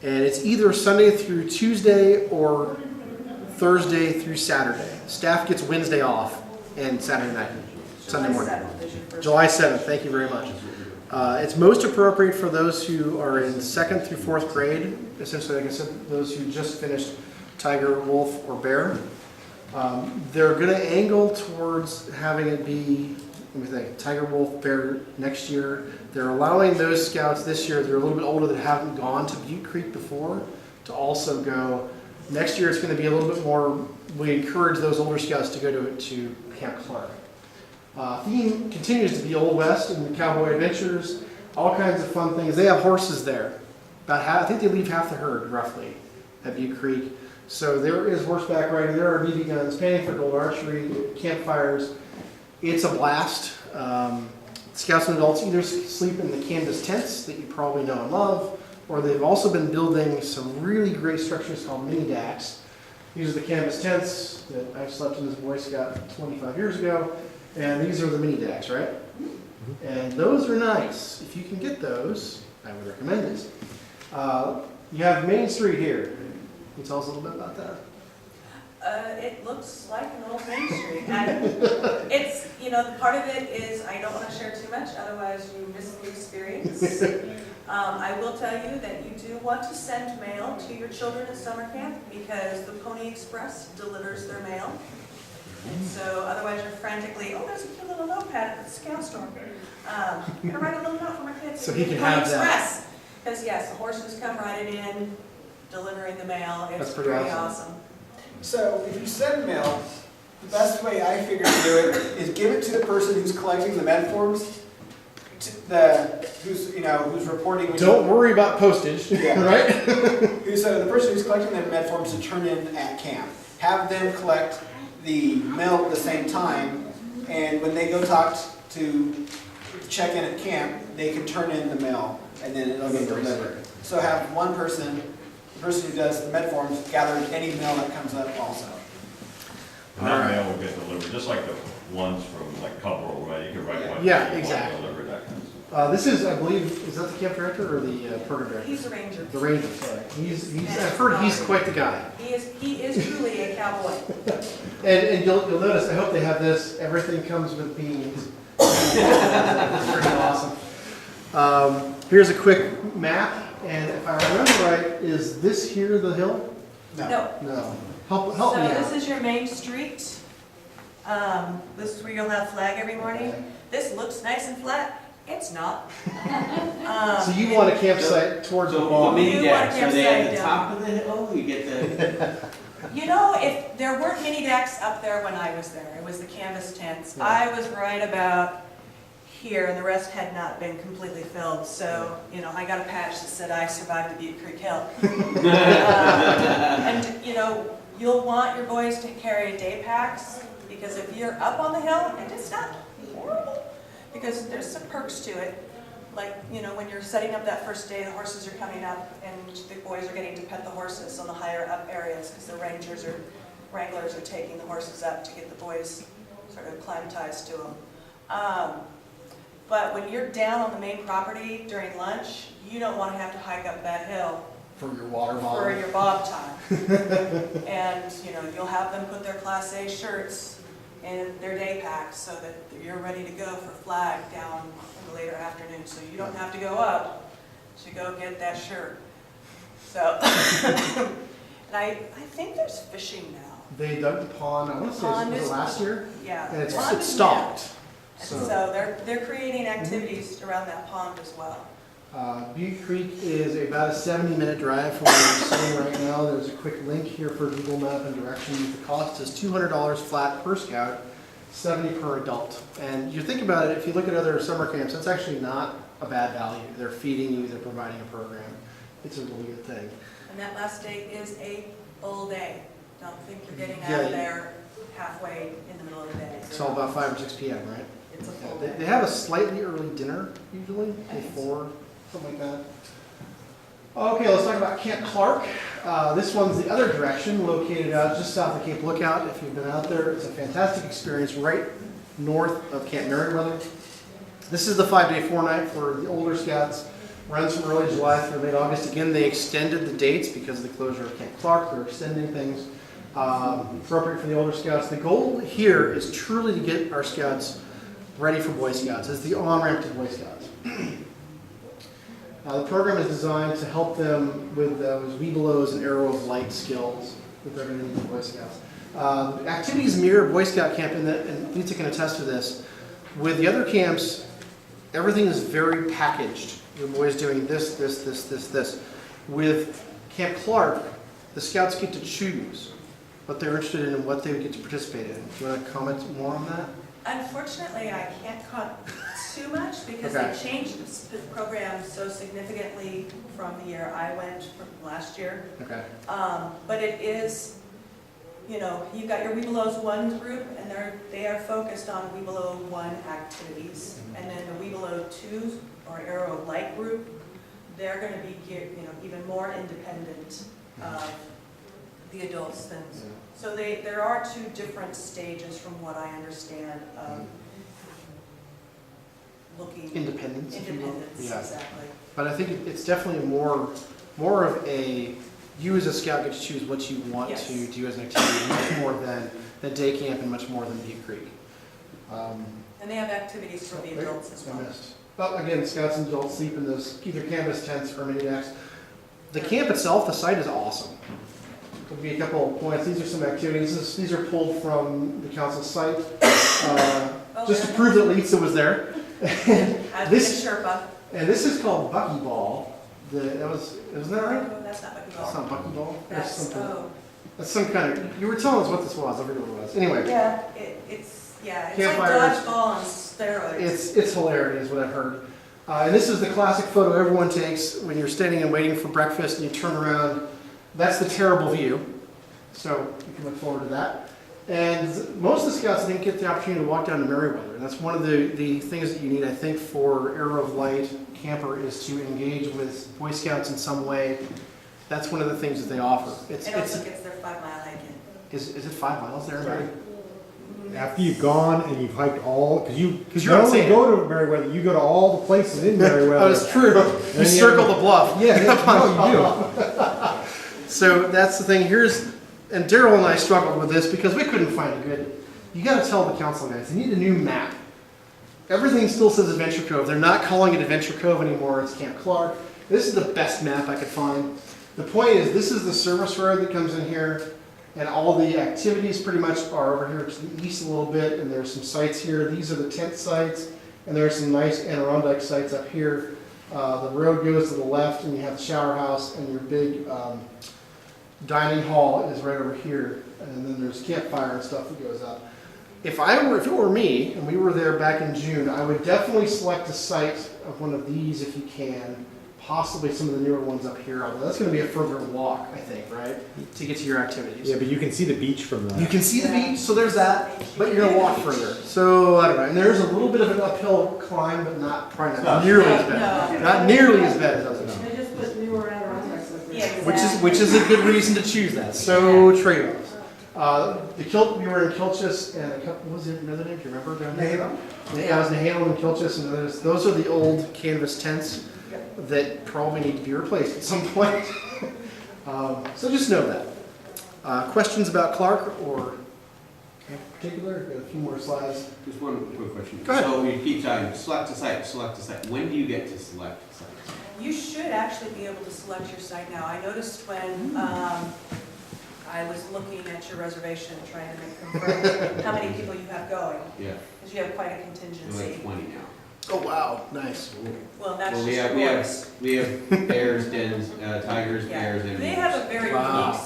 And it's either Sunday through Tuesday or Thursday through Saturday. Staff gets Wednesday off and Saturday night, Sunday morning. July 7th is your first. July 7th, thank you very much. It's most appropriate for those who are in 2nd through 4th grade, essentially, like I said, those who just finished tiger, wolf, or bear. They're going to angle towards having it be, let me think, tiger, wolf, bear next year. They're allowing those scouts this year, they're a little bit older that haven't gone to Butte Creek before, to also go. Next year it's going to be a little bit more, we encourage those older scouts to go to Camp Clark. Theme continues to be Old West and cowboy adventures, all kinds of fun things. They have horses there. About half, I think they leave half the herd, roughly, at Butte Creek. So there is horseback riding, there are BB guns, panning for gold, archery, campfires. It's a blast. Scouts and adults either sleep in the canvas tents that you probably know and love, or they've also been building some really great structures called mini dacks. These are the canvas tents that I slept in as a Boy Scout 25 years ago, and these are the mini dacks, right? And those are nice. If you can get those, I would recommend it. You have Main Street here. Can you tell us a little bit about that? It looks like an old Main Street. It's, part of it is, I don't want to share too much, otherwise you miss the experience. I will tell you that you do want to send mail to your children at summer camp because the Pony Express delivers their mail. And so otherwise you're frantically, oh, there's a cute little notepad at the scout store. I'm going to write a little note for my kids. So he can Pony have that. Express. Because yes, the horses come right in, delivering the mail. It's That's pretty awesome. So if you send mail, the best way I figure to do it is give it to the person who's collecting the med forms, who's reporting. when Don't worry about postage, Yeah. right? the person who's collecting the med forms to turn in at camp. Have them collect the mail at the same time, and when they go talk to check in at camp, they can turn in the mail, and then it'll get delivered. So have one person, the person who does the med forms, gather any mail that comes up also. And that mail will get delivered, just like the ones from like Cub World, right? You can write one. Yeah, you want exactly. delivered, that kind of stuff. This is, I believe, is that the camp director or the program director? He's a ranger. The ranger, sorry. I've heard he's quite the guy. He is truly a cowboy. And you'll notice, I hope they have this, everything comes with beans. It's pretty awesome. Here's a quick map, and if I remember right, is this here the hill? No. No. Help me So out. this is your main street. This is where you'll have flag every morning. This looks nice and flat. It's not. So you want a campsite towards the So the ball? mini You want decks, are they at the campsite top of the hill? You get the, If there weren't mini decks up there when I was there, it was the canvas tents. Yeah. I was right about here, and the rest had not been completely filled. So, you know, I got a patch that said I survived the Butte Creek Hill. And, you know, you'll want your boys to carry day packs, because if you're up on the hill, and it's not horrible, because there's some perks to it. Like, you know, when you're setting up that first day, the horses are coming up, and the boys are getting to pet the horses on the higher up areas, because the wranglers are taking the horses up to get the boys sort of acclimatized to them. But when you're down on the main property during lunch, you don't want to have to hike up that hill For your water for bottle. your bob time. And, you know, you'll have them put their Class A shirts in their day packs so that you're ready to go for flag down in the later afternoon. So you don't have to go up to go get that shirt. So, and I think there's fishing now. They dug the pond, I want to say, Pond was it is- last year? Yeah. And pond it's is stocked. And So, so they're creating activities around that pond as well. Butte Creek is about a 70-minute drive from where we're sitting right now. There's a quick link here for Google Map and directions. The cost is $200 flat per scout, $70 per adult. And you think about it, if you look at other summer camps, that's actually not a bad value. They're feeding you, they're providing a program. It's a really good thing. And that last day is a full day. Don't think you're getting out Yeah, of there halfway in the middle of the day. It's all about 5 or 6 p.m., right? It's a full They day. have a slightly early dinner, usually, like 4, something like that. Okay, let's talk about Camp Clark. This one's the other direction, located out just south of Cape Lookout. If you've been out there, it's a fantastic experience right north of Camp Merriweather. This is the 5-day 4-night for the older scouts. Runs from early July through late August. Again, they extended the dates because of the closure of Camp Clark. They're extending things appropriate for the older scouts. The goal here is truly to get our scouts ready for Boy Scouts. It's the on-ramp to Boy Scouts. The program is designed to help them with those Webelos and Arrow of Light skills that they're going to need for Boy Scouts. Activities mirror Boy Scout camp, and Lisa can attest to this. With the other camps, everything is very packaged. Your boys doing this, this, this, this, this. With Camp Clark, the scouts get to choose what they're interested in and what they would get to participate in. Do you want to comment more on that? Unfortunately, I can't comment too much because Okay. they changed the program so significantly from the year I went from last year. Okay. But it is, you know, you've got your Webelos 1 group, and they are focused on Webelo 1 activities. And then the Webelo 2 or Arrow of Light group, they're going to be, you know, even more independent of the adults than. So there are 2 different stages from what I understand of looking. Independence, if you will. Independence, Yeah. exactly. But I think it's definitely more of a, you as a scout get to choose what you want Yes. to do as an activity, much more than day camp and much more than Butte Creek. And they have activities for the adults as well. Well, again, scouts and adults sleep in those either canvas tents or mini decks. The camp itself, the site is awesome. There'll be a couple of points. These are some activities. These are pulled from the council site, just to prove that Lisa was there. I've been a Sherpa. And this is called Buckyball. Isn't that right? Oh, that's not what That's not Buckyball. That's, That's some kind of. You were telling us what this was. I forget what it was. Anyway, yeah, it's like Campfires. dodgeball on steroids. it's hilarious what I've heard. And this is the classic photo everyone takes when you're standing and waiting for breakfast and you turn around. That's the terrible view. So you can look forward to that. And most of the scouts didn't get the opportunity to walk down to Merriweather. And that's one of the things that you need, I think, for Arrow of Light camper is to engage with Boy Scouts in some way. That's one of the things that they offer. It also gets their 5-mile hike in. Is it 5 miles there? Right. After you've gone and you've hiked all, because you you're not not only saying go to Merriweather, you go to all the places in Merriweather. Oh, it's true. You you circle the bluff. Yeah, no, you do. So that's the thing. And Daryl and I struggled with this because we couldn't find a good. You got to tell the council guys they need a new map. Everything still says Adventure Cove. They're not calling it Adventure Cove anymore. It's Camp Clark. This is the best map I could find. The point is, this is the service road that comes in here, and all the activities pretty much are over here to the east a little bit. And there's some sites here. These are the tent sites, and there's some nice Adirondack sites up here. The road goes to the left, and you have the shower house, and your big dining hall is right over here. And then there's campfire and stuff that goes up. if it were me, and we were there back in June, I would definitely select a site of one of these if you can. Possibly some of the newer ones up here, although that's gonna be a further walk, I think, right? To get to your activities. Yeah, but you can see the beach from You that. can see the beach, so there's that, but you're gonna walk further. So, I don't know, and there's a little bit of an uphill climb, but probably not nearly as bad. Not nearly as bad as others. They just put newer Adirondacks up there. Yeah, Which is a good reason to choose that. So trade-offs. We were in Kilchis and a couple, what was it, another name? Do you remember down there? Yeah, it was Nahalem and Kilchis, and those are the old canvas tents that probably need to be replaced at some point. So just know that. Questions about Clark or in particular? Got a few more slides. Just one quick question. Go ahead. So you keep talking, select a site, select a site. When do you get to select a site? You should actually be able to select your site now. I noticed when I was looking at your reservation, trying to confirm how many people you have going, Yeah, because you have quite a we're contingency. like 20 now. Oh, wow, nice. Well, that's Well, just yours. we have bears, dens, tigers, Yeah, bears, and. they have a very Wow.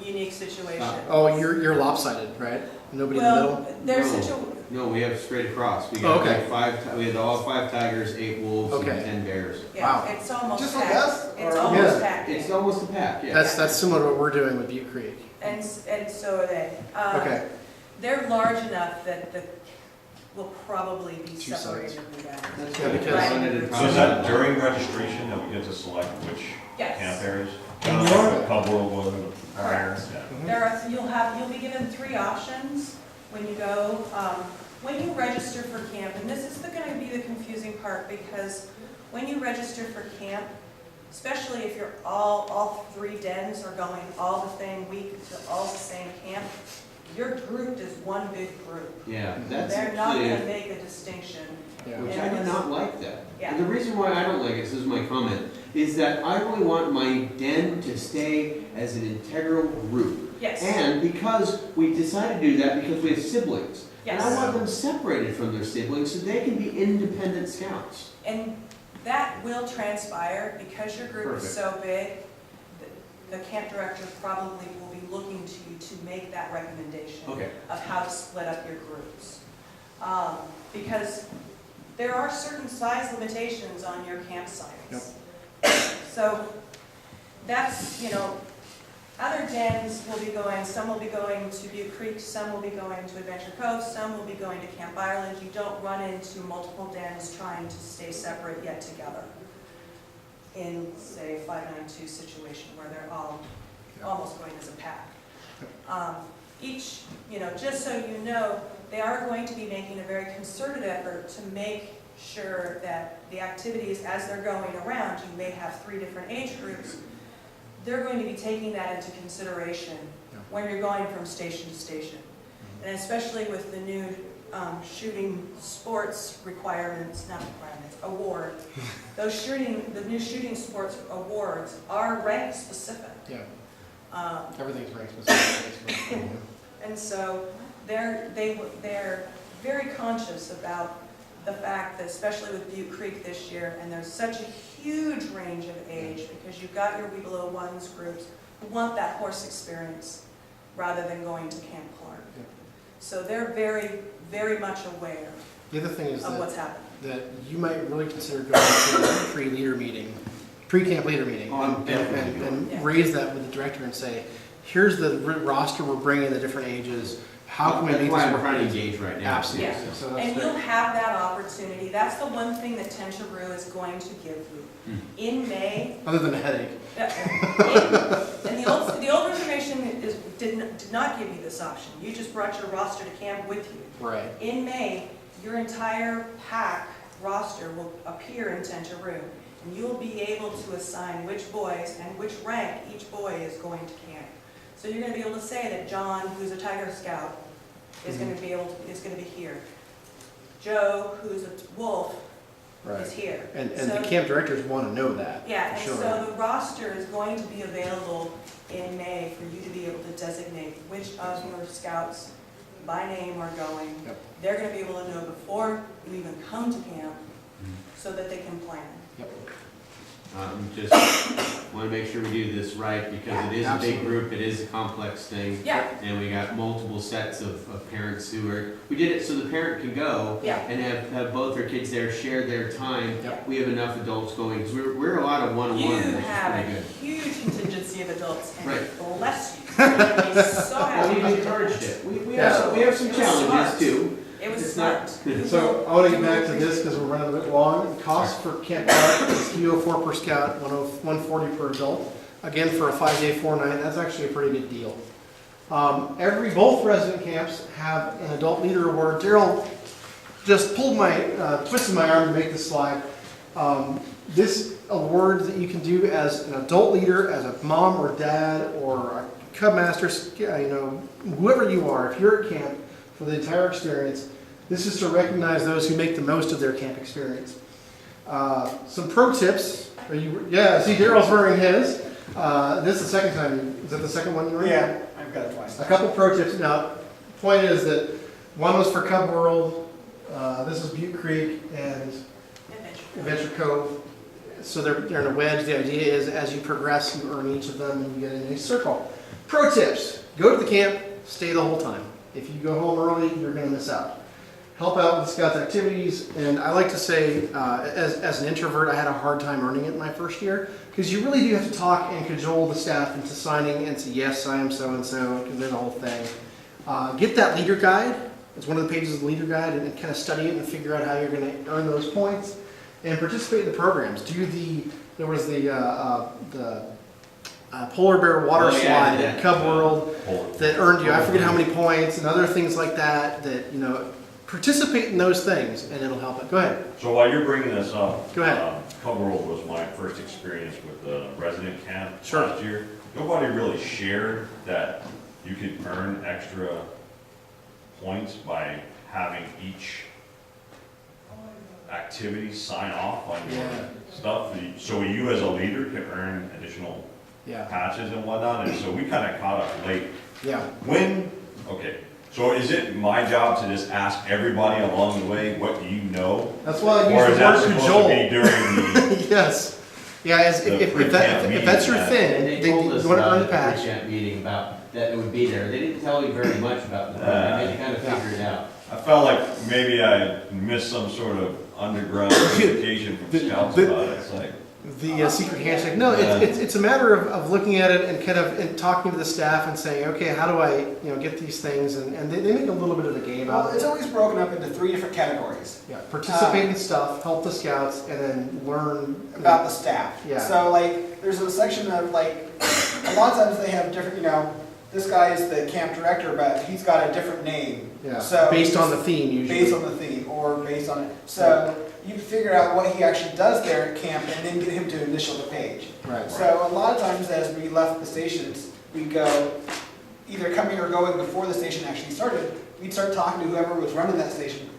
unique situation. Oh, you're lopsided, right? Nobody in the middle? Well, their No. situation, No, we have straight across. We Oh, got okay. like we had all 5 tigers, 8 wolves, Okay. and 10 bears. yeah, Wow. it's almost Just like packed. us, It's or- almost Yeah. packed. It's almost a pack, yeah. That's similar to what we're doing with Butte Creek. And so are they. Okay. They're large enough that will probably be Two separated sites. from that. That's Yeah, good. because- Run it in So is process. that during registration that we get to select which camp Yes. areas? And Kind of you're- like the Cub World was prior. Yeah. You'll be given 3 options when you go. When you register for camp, and this is going to be the confusing part, because when you register for camp, especially if you're all 3 dens are going all the same week to all the same camp, you're grouped as one big group. Yeah, that's They're not actually, going to make a distinction. Yeah. which I do not like that. Yeah. And the reason why I don't like it, this is my comment, is that I really want my den to stay as an integral group. Yes. And because we decided to do that because we have siblings. And I Yes. want them separated from their siblings so they can be independent scouts. And that will transpire because your group is so big. The camp director probably will be looking to you to make that recommendation Okay. of how to split up your groups. Because there are certain size limitations on your campsites. So that's, other dens will be going, some will be going to Butte Creek, some will be going to Adventure Cove, some will be going to Camp Ireland. You don't run into multiple dens trying to stay separate yet together in, say, a 592 situation where they're all almost going as a pack. Each, just so you know, they are going to be making a very concerted effort to make sure that the activities, as they're going around, you may have 3 different age groups, they're going to be taking that into consideration when you're going from station to station. And especially with the new shooting sports award, the new shooting sports awards are rank specific. Yeah. Everything's ranked specific. And so they're very conscious about the fact that, especially with Butte Creek this year, and there's such a huge range of age, because you've got your Webelow Ones groups who want that horse experience rather than going to Camp Clark. Yeah. So they're very, very much aware The other thing is of what's happening. that you might really consider going to a pre-camp leader meeting, Oh, I'm and definitely Yeah. raise that with the director and say, here's the roster we're bringing, the different ages. How can we make That's this why I'm work? trying to engage right now. Absolutely. Yeah. So that's And great. you'll have that opportunity. That's the one thing that Tentaroo is going to give you. In May, Other than a headache. and the old reservation did not give you this option. You just brought your roster to camp with you. Right. In May, your entire pack roster will appear in Tentaroo, and you'll be able to assign which boys and which rank each boy is going to camp. So you're going to be able to say that John, who's a Tiger Scout, is going to be here. Joe, who's a wolf, is here. And So- the camp directors want to know that. Yeah, for and sure. so the roster is going to be available in May for you to be able to designate which of your scouts by name are going. Yep. They're going to be able to know before you even come to camp so that they can plan. Yep. Just want to make sure we do this right because it is a Absolutely. big group, it is a complex thing. Yeah, And we got multiple sets of parents who are, we did it so the parent can go yeah, and have both their kids there, share their time. Yep. We have enough adults going, because we're a lot of one-on-one, you which is have a pretty good. huge contingency of adults, and Right. bless you. You're gonna be so Well, happy. we've encouraged it. We Yeah. have some It was smart. challenges too. It was It's smart. not- So I want to get back to this because we're running a bit long. The cost for Camp Park is $204 per scout, $140 per adult. Again, for a 5-day, 4-night, that's actually a pretty good deal. Both resident camps have an adult leader award. Daryl just twisted my arm to make this slide. This award that you can do as an adult leader, as a mom or dad or a cub master, whoever you are, if you're at camp for the entire experience, this is to recognize those who make the most of their camp experience. Some pro tips. See, Daryl's wearing his. This is the second time. Is that the second one you're wearing? Yeah, I've got it twice. A couple pro tips. Now, point is that one was for Cub World. This is Butte Creek and Adventure Cove. So they're in a wedge. The idea is as you progress, you earn each of them and you get in a circle. Pro tips. Go to the camp, stay the whole time. If you go home early, you're going to miss out. Help out with Scouts activities, and I like to say, as an introvert, I had a hard time earning it my first year, because you really do have to talk and cajole the staff into signing and say, yes, I am so-and-so, because there's a whole thing. Get that leader guide. It's one of the pages of the leader guide, and kind of study it and figure out how you're going to earn those points, and participate in the programs. There was the polar bear water slide at Cub World that earned you, I forget how many points, and other things like that, participate in those things, and it'll help it. Go ahead. So while you're bringing this up, Go ahead. Cub World was my first experience with the resident camp Sure. last year. Nobody really shared that you could earn extra points by having each activity sign off on your Yeah. stuff. So you as a leader can earn additional Yeah. patches and whatnot, and so we kind of caught up late. Yeah. So is it my job to just ask everybody along the way, what do you know? That's why I Or use is the that word supposed to cajole. be during the, Yes. Yeah, if that's your And thing, they told us you want to earn the at patch. the pre-camp meeting about that it would be there. They didn't tell you very much about the program, they kind of figured it out. I felt like maybe I missed some sort of underground communication from scouts about it. It's like, The secret handshake. No, it's a matter of looking at it and kind of and talking to the staff and saying, okay, how do I get these things? And they make a little bit of a game out Well, of it's it. always broken up into 3 different categories Yeah, participate in stuff, help the scouts, and then learn about the staff. Yeah. So there's a section of a lot of times they have different, this guy is the camp director, but he's got a different name. Yeah, So based on the theme usually. Based on the theme or based on it. So you figure out what he actually does there at camp and then get him to initial the page. Right. So a lot of times as we left the stations, we'd go, either coming or going before the station actually started, we'd start talking to whoever was running that station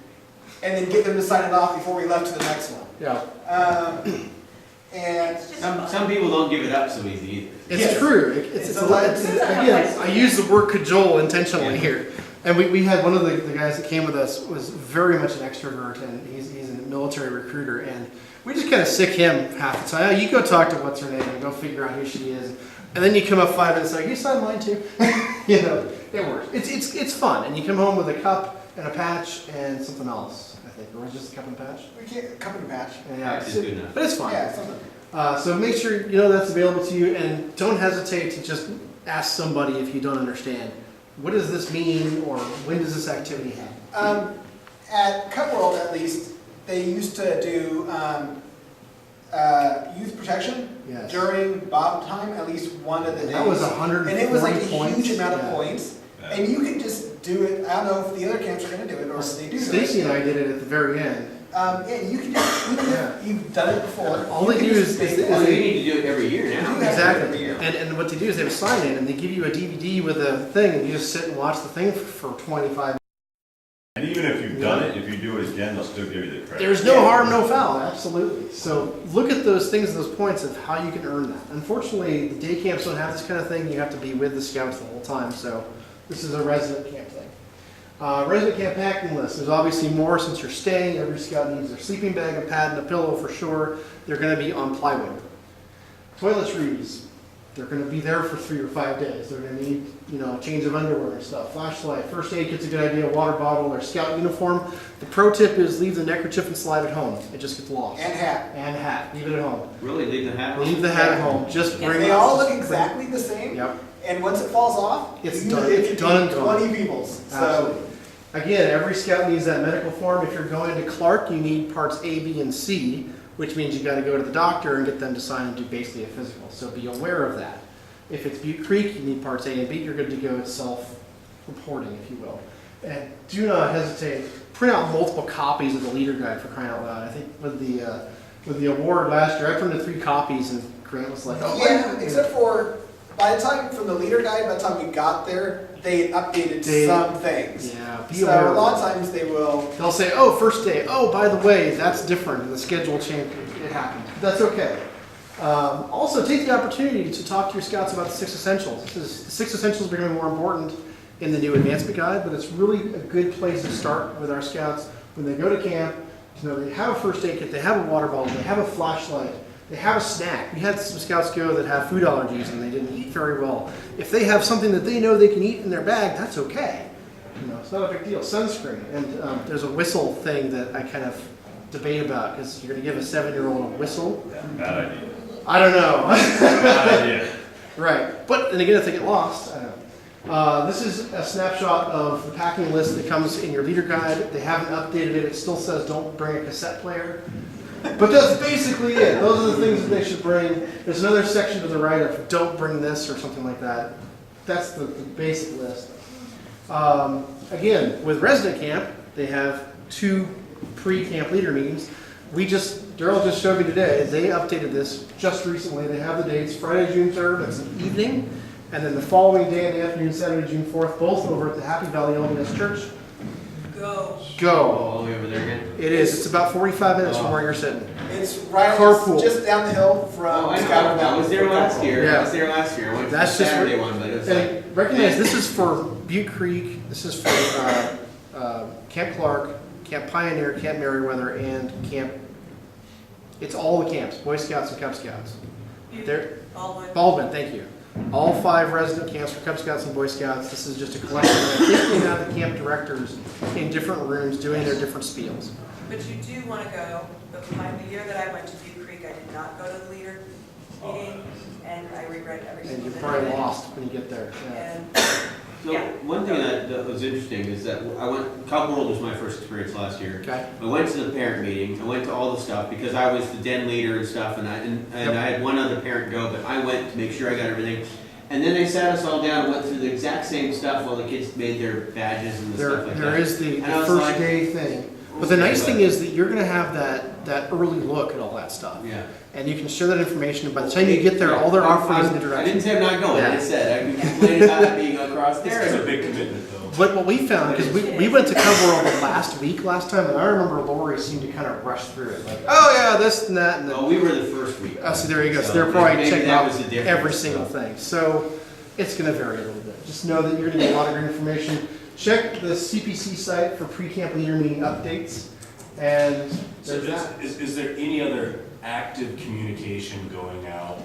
and then get them to sign it off before we left to the next one. Yeah. And Some people don't give it up so easy either. It's Yes. true. Again, I use the word cajole intentionally Yeah. here. And we had one of the guys that came with us was very much an extrovert, and he's a military recruiter, and we just kind of sick him half the time. Oh, you go talk to what's her name and go figure out who she is. And then you come up 5 minutes like, you signed mine too. It works. It's fun. And you come home with a cup and a patch and something else, I think. Or just a cup and patch. we can't come in a patch. And Patch is good enough. But it's fun. Yeah, something. So make sure that's available to you, and don't hesitate to just ask somebody if you don't understand. What does this mean, or when does this activity happen? At Cup World, at least, they used to do youth protection Yes. during Bob time, at least one of the days. That was 140 And it was like a points. huge amount of Yeah. points. And you could just do it. I don't know if the other camps are going to do it or if they do. Stacy and I did it at the very end. Yeah, you can just, even if you've done it before. All they you do can is- just is- make Well, one. you need to do it every year now. Yeah. Exactly. Every year. And what they do is they have a sign in, and they give you a DVD with a thing, and you just sit and watch the thing for 25 minutes. and even if you've done it, if you do it again, they'll still give you the credit. There's no harm, no foul, absolutely. So look at those things, those points of how you can earn that. Unfortunately, the day camps don't have this kind of thing. You have to be with the scouts the whole time, so this is a resident camp thing. Resident camp packing list. There's obviously more since you're staying. Every scout needs their sleeping bag, a pad, and a pillow for sure. They're going to be on plywood. toiletries, they're gonna be there for 3 or 5 days. They're gonna need, a change of underwear and stuff, flashlight, first aid kit's a good idea, water bottle, or scout uniform. The pro tip is leave the neckerchief and slide at home. It just gets lost. And hat. And hat, leave it at home. Really, leave the hat? Leave the hat at home, just bring it. They all look exactly the same. Yep, And once it falls off, It's you- done. it It's could done be and gone. 20 people's. So absolutely. Again, every scout needs that medical form. If you're going to Clark, you need parts A, B, and C, which means you gotta go to the doctor and get them to sign and do basically a physical. So be aware of that. If it's Butte Creek, you need parts A and B, you're good to go. It's self-reporting, if you will. And do not hesitate. Print out multiple copies of the leader guide, for crying out loud. I think with the award last year, I printed 3 copies and Grant was like, oh, yeah, except for by the time from the leader guide, by the time we got there, they had updated some things. yeah, be So aware a of lot that. of times they will. They'll say, oh, first day, oh, by the way, that's different, the schedule changed, it happened. That's okay. Also, take the opportunity to talk to your scouts about the 6 essentials. The 6 essentials are becoming more important in the new advancement guide, but it's really a good place to start with our scouts when they go to camp. They have a first aid kit, they have a water bottle, they have a flashlight, they have a snack. We had some scouts go that have food allergies and they didn't eat very well. If they have something that they know they can eat in their bag, that's okay. It's not a big deal. Sunscreen. And there's a whistle thing that I kind of debate about, because you're going to give a 7-year-old a whistle. Bad idea. I don't know. Bad idea. Right. But then again, if they get lost, I don't know. This is a snapshot of the packing list that comes in your leader guide. They haven't updated it. It still says don't bring a cassette player. But that's basically it. Those are the things that they should bring. There's another section to the right of don't bring this or something like that. That's the basic list. Again, with resident camp, they have 2 pre-camp leader meetings. Daryl just showed me today, they updated this just recently. They have the dates, Friday, June 3rd, that's an evening, and then the following day in the afternoon, Saturday, June 4th, both over at the Happy Valley LDS Church. Go. Go. All the way over there again? It is. It's about 45 minutes from where you're sitting. It's right Carpool. just down the hill from. Oh, I know, Scout I was there last year, Yeah. I was there last year, I went to the That's just Saturday one, but it was like, And recognize this is for Butte Creek, this is for Camp Clark, Camp Pioneer, Camp Meriwether, and Camp, it's all the camps, Boy Scouts and Cub Scouts. They're, Baldwin. Baldwin, thank you. All 5 resident camps for Cub Scouts and Boy Scouts. This is just a collection. I think we have the camp directors in different rooms doing their different spiels. But you do want to go, but the year that I went to Butte Creek, I did not go to the leader meeting, and I regret every And single you're bit probably of it. lost when you get there. Yeah. And so Yeah. one thing that was interesting is that Cub World was my first experience last year. Okay. I went to the parent meeting, I went to all the stuff, because I was the den leader and stuff, and I had one other parent go, but I went to make sure I got everything. And then they sat us all down and went through the exact same stuff while the kids made their badges and the stuff like that. There is the And I was first like, day thing. But the nice thing is that you're going to have that early look at all that stuff. Yeah. And you can share that information. And by the time you get there, all their offerings and I introductions. didn't say I'm not going, I Yeah. just said, I complained about it being across It's there. a big commitment, though. But what we found, because we went to Cub World last time, and I remember Lori seemed to kind of rush through it. Like, oh yeah, this and that. And then, Well, we were the first week. oh, so there you go. So So they're probably maybe checking that out was the difference, every single so. thing. So it's going to vary a little bit. Just know that you're going to get a lot of great information. Check the CPC site for pre-camp leader meeting updates. And So there's that. is there any other active communication going out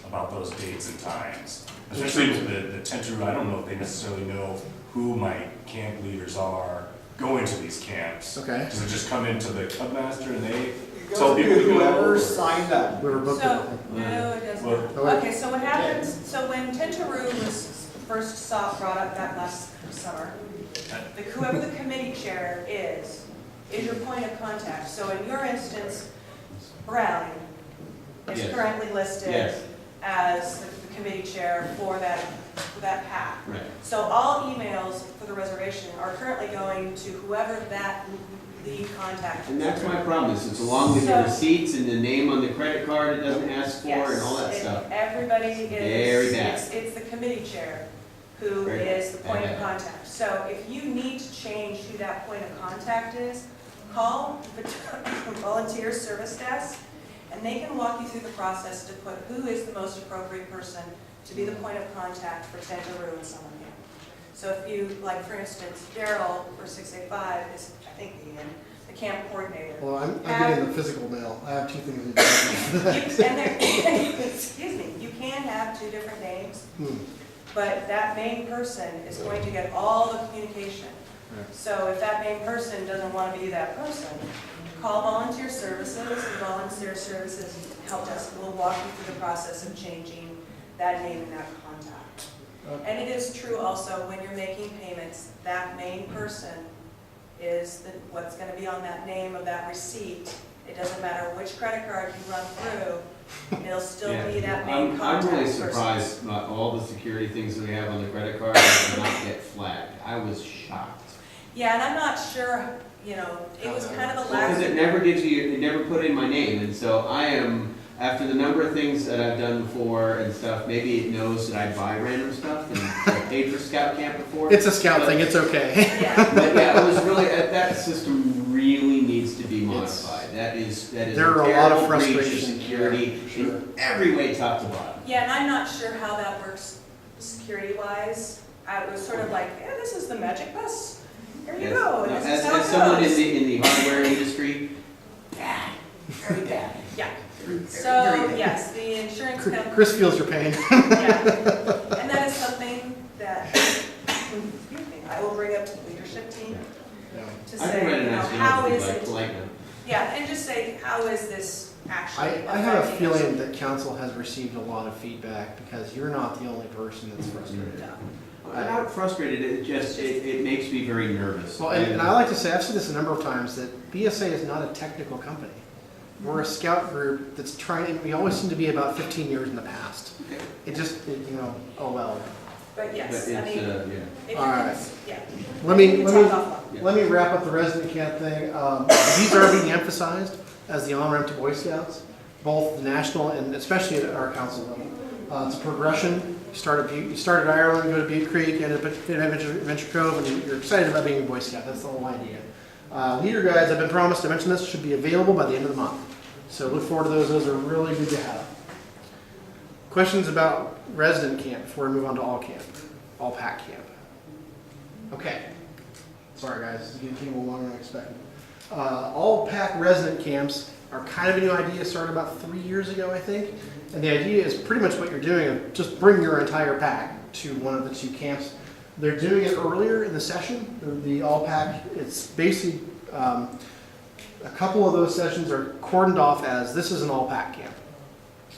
about those dates and times? Especially with the Tentaroo, I don't know if they necessarily know who my camp leaders are going to these camps. Okay. Does it just come into the Cub Master and they It tell goes people to to go? whoever or- signed up. We were booked. So, no, it does Well- not. Okay, so what happens, so when Tentaroo was first brought up back last summer, whoever the committee chair is your point of contact. So in your instance, Brown is Yes. currently listed Yes. as the committee chair for that pack. Right. So all emails for the reservation are currently going to whoever that lead contact is. And that's my problem, is it's along with the So- receipts and the name on the credit card it doesn't ask for and all that Yes, stuff. everybody is. Very bad. It's the committee chair who Very is the point of bad. contact. So if you need to change who that point of contact is, call the volunteer service desk, and they can walk you through the process to put who is the most appropriate person to be the point of contact for Tentaroo and someone here. So if you, like for instance, Daryl for 685 is, I think, the camp coordinator. Well, I'm getting the physical mail. I have two things to do. And there, excuse me, you can have two different names, but that main person is going to get all the communication. So if that main person doesn't want to be that person, call volunteer services, and volunteer services help us. We'll walk you through the process of changing that name and that contact. And it is true also, when you're making payments, that main person is what's going to be on that name of that receipt. It doesn't matter which credit card you run through, it'll still be that main contact I'm really person. surprised about all the security things that we have on the credit card that do not get flagged. I was shocked. Yeah, and I'm not sure, you know, it was kind of a Because lack. it never gives you, it never put in my name, and so I am, after the number of things that I've done before and stuff, maybe it knows that I buy random stuff and I paid for scout camp before. It's a scout thing, it's okay. Yeah, But yeah, it was really, that system really needs to be modified. That is There are a a lot of terrible breach of frustration, security yeah, for sure. in every way, top to bottom. yeah, and I'm not sure how that works security-wise. I was sort of like, yeah, this is the magic bus. Here you Yes. go, No, and this is how as it someone goes. in the hardware industry, bad, very bad. Yeah, Very so, bad. yes, the insurance company. Chris feels your pain. Yeah, and that is something that, excuse me, I will bring up to the leadership team to I say, can write you an know, estimate how if you'd is like it? to like them. Yeah, and just say, how is this actually I have a affecting us? feeling that council has received a lot of feedback because you're not the only person that's frustrated. No. I'm not frustrated, it makes me very nervous. Well, and I like to say, I've said this a number of times, that BSA is not a technical company. We're a scout group that's trying, we always seem to be about 15 years in the past. Okay. It just, you know, oh well. But But yes, it's, I mean, yeah. if you All can, right. yeah. Let me, We can let me, talk offline. let me wrap up the resident camp thing. These are being emphasized as the on-ramp to Boy Scouts, both the national and especially at our council level. It's a progression. You start at Butte, you start at Ireland, go to Butte Creek, end up at Adventure Cove, and you're excited about being a Boy Scout. That's the whole idea. Leader guides, I've been promised, I mentioned this, should be available by the end of the month. So look forward to those. Those are really good to have. Questions about resident camp before we move on to all camp, all pack camp. Okay. Sorry guys, this is getting a little longer than I expected. All pack resident camps are kind of a new idea, started about 3 years ago, I think. And the idea is pretty much what you're doing, just bring your entire pack to one of the two camps. They're doing it earlier in the session, the all pack. It's basically, a couple of those sessions are cordoned off as this is an all pack camp.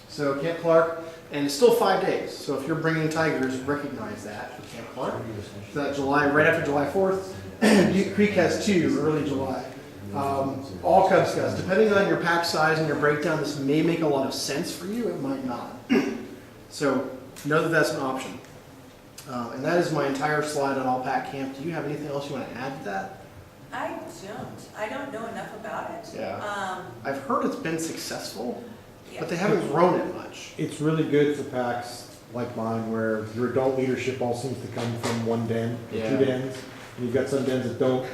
So Camp Clark, and it's still 5 days. So if you're bringing tigers, recognize that for Camp Clark. So that July, right after July 4th, Butte Creek has 2, early July. All Cub Scouts, depending on your pack size and your breakdown, this may make a lot of sense for you, it might not. So know that that's an option. And that is my entire slide on all pack camp. Do you have anything else you want to add to that? I don't know enough about it. Yeah. I've heard it's been successful, Yeah. but they haven't grown it much. It's really good for packs like mine where your adult leadership all seems to come from one den, or Yeah. 2 dens. And you've got some dens that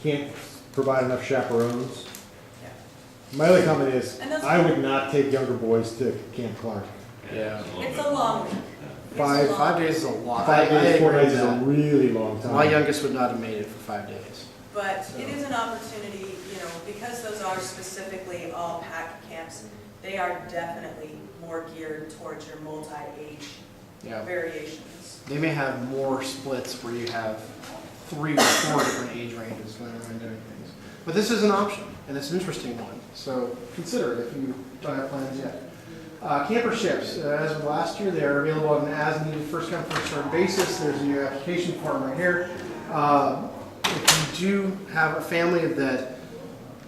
can't provide enough chaperones. Yeah. My other comment is, And those- I would not take younger boys to Camp Clark. Yeah. It's a long week. It's a 5 long days is a lot. 5 days, 4 agree days with is a that. really long time. My youngest would not have made it for 5 days. But it is an opportunity, you know, because those are specifically all pack camps, they are definitely more geared towards your multi-age Yeah. variations. They may have more splits where you have 3 or 4 different age ranges going around doing things. But this is an option, and it's an interesting one. So consider it if you don't have plans yet. Camper ships, as of last year, they are available on an as-needed first-come, first-served basis. There's a new application form right here. If you do have a family that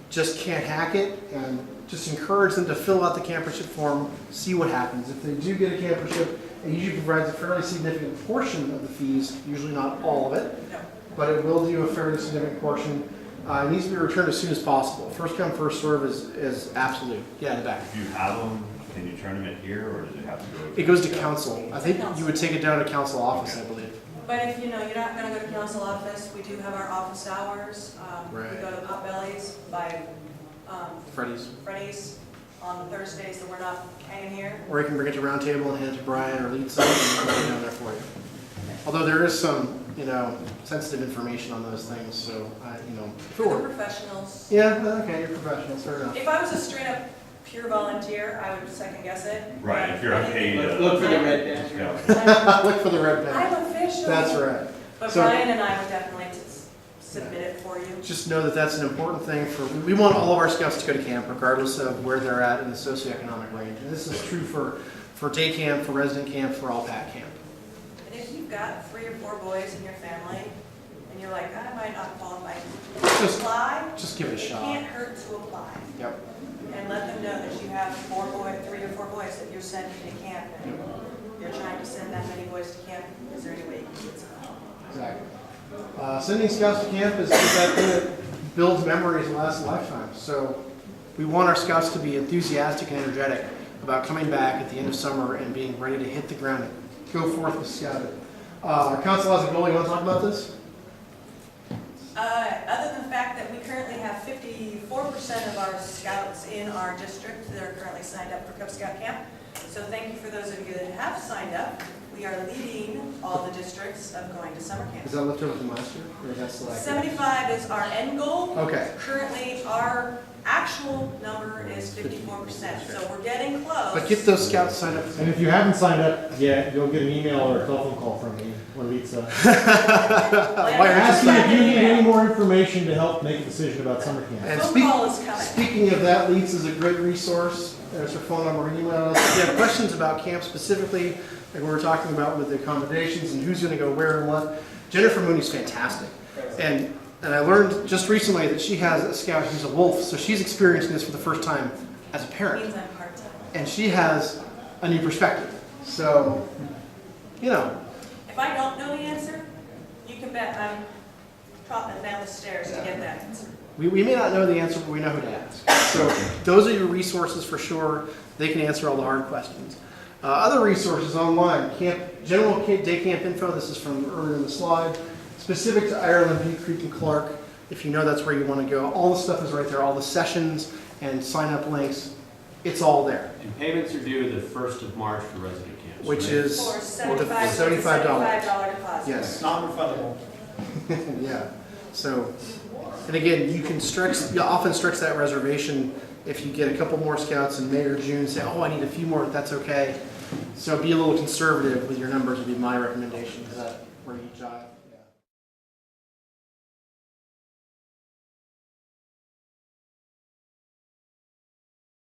just can't hack it, and just encourage them to fill out the camper ship form, see what happens. If they do get a camper ship, it usually provides a fairly significant portion of the fees, usually not all of it, No. but it will do a fairly significant portion. It needs to be returned as soon as possible. First come, first serve is absolute. Yeah, in the back. If you have them, can you turn them in here, or does it have to go? It goes to council. I think you would take it down to council office, I believe. But if you know you're not gonna go to council office, we do have our office hours. We Right. go to Potbelly's by Freddy's. Freddy's on Thursdays, so we're not hanging here. Or you can bring it to Roundtable and hand it to Brian or lead something and we'll put it down there for you. Although there is some you know, sensitive information on those things, so, you know. For the professionals. Yeah, okay, you're professional, fair enough. If I was a straight up pure volunteer, I would second guess it. Right, if you're a paid, Look for the red pen. yeah. Look for the red pen. I'm official. That's right. But So- Brian and I would definitely submit it for you. Just know that that's an important thing we want all of our scouts to go to camp, regardless of where they're at in the socioeconomic range. And this is true for day camp, for resident camp, for all pack camp. And if you've got 3 or 4 boys in your family, and you're like, I might not qualify, Just- apply. Just give it a It shot. can't hurt to apply. Yep. And let them know that you have 3 or 4 boys that you're sending to camp, and you're trying to send that many boys to camp. Is there any way you can get some help? Exactly. Sending scouts to camp is that thing that builds memories and lasts a lifetime. So we want our scouts to be enthusiastic and energetic about coming back at the end of summer and being ready to hit the ground and go forth with scouting. Our council has a goal. You want to talk about this? Other than the fact that we currently have 54% of our scouts in our district that are currently signed up for Cub Scout Camp. So thank you for those of you that have signed up. We are leading all the districts of going to summer camp. Is that left over from last year? Or is that still accurate? 75 is our end goal. Okay. Currently, our actual number is 54%, so we're getting close. But get those scouts signed up. And if you haven't signed up yet, you'll get an email or a telephone call from me when we Why aren't you asking signed if you up? need any more information to help make a decision about summer camp. And Phone call is coming. speaking of that, Leeds is a great resource. There's her phone number and email. If you have questions about camp specifically, like we were talking about with the accommodations and who's going to go where and what, Jennifer Mooney's fantastic. And I learned just recently that she has a scout who's a wolf, so she's experiencing this for the first time as a parent. Means I'm part-time. And she has a new perspective. So, you know, If I don't know the answer, you can bet I'm trotting down the stairs to get that answer. we may not know the answer, but we know who to ask. So those are your resources for sure. They can answer all the hard questions. Other resources online, general day camp info. This is from earlier in the slide. Specific to Ireland, Butte Creek, and Clark, if you know that's where you want to go. All the stuff is right there. All the sessions and sign-up links, it's all there. And payments are due the 1st of March for resident camps. Which right? is For the $75 deposit. Yes. Non-refundable. Yeah. So, and again, you often stretch that reservation if you get a couple more scouts in May or June. Say, oh, I need a few more. That's okay. So be a little conservative with your numbers would be my recommendation. Is that where you jive?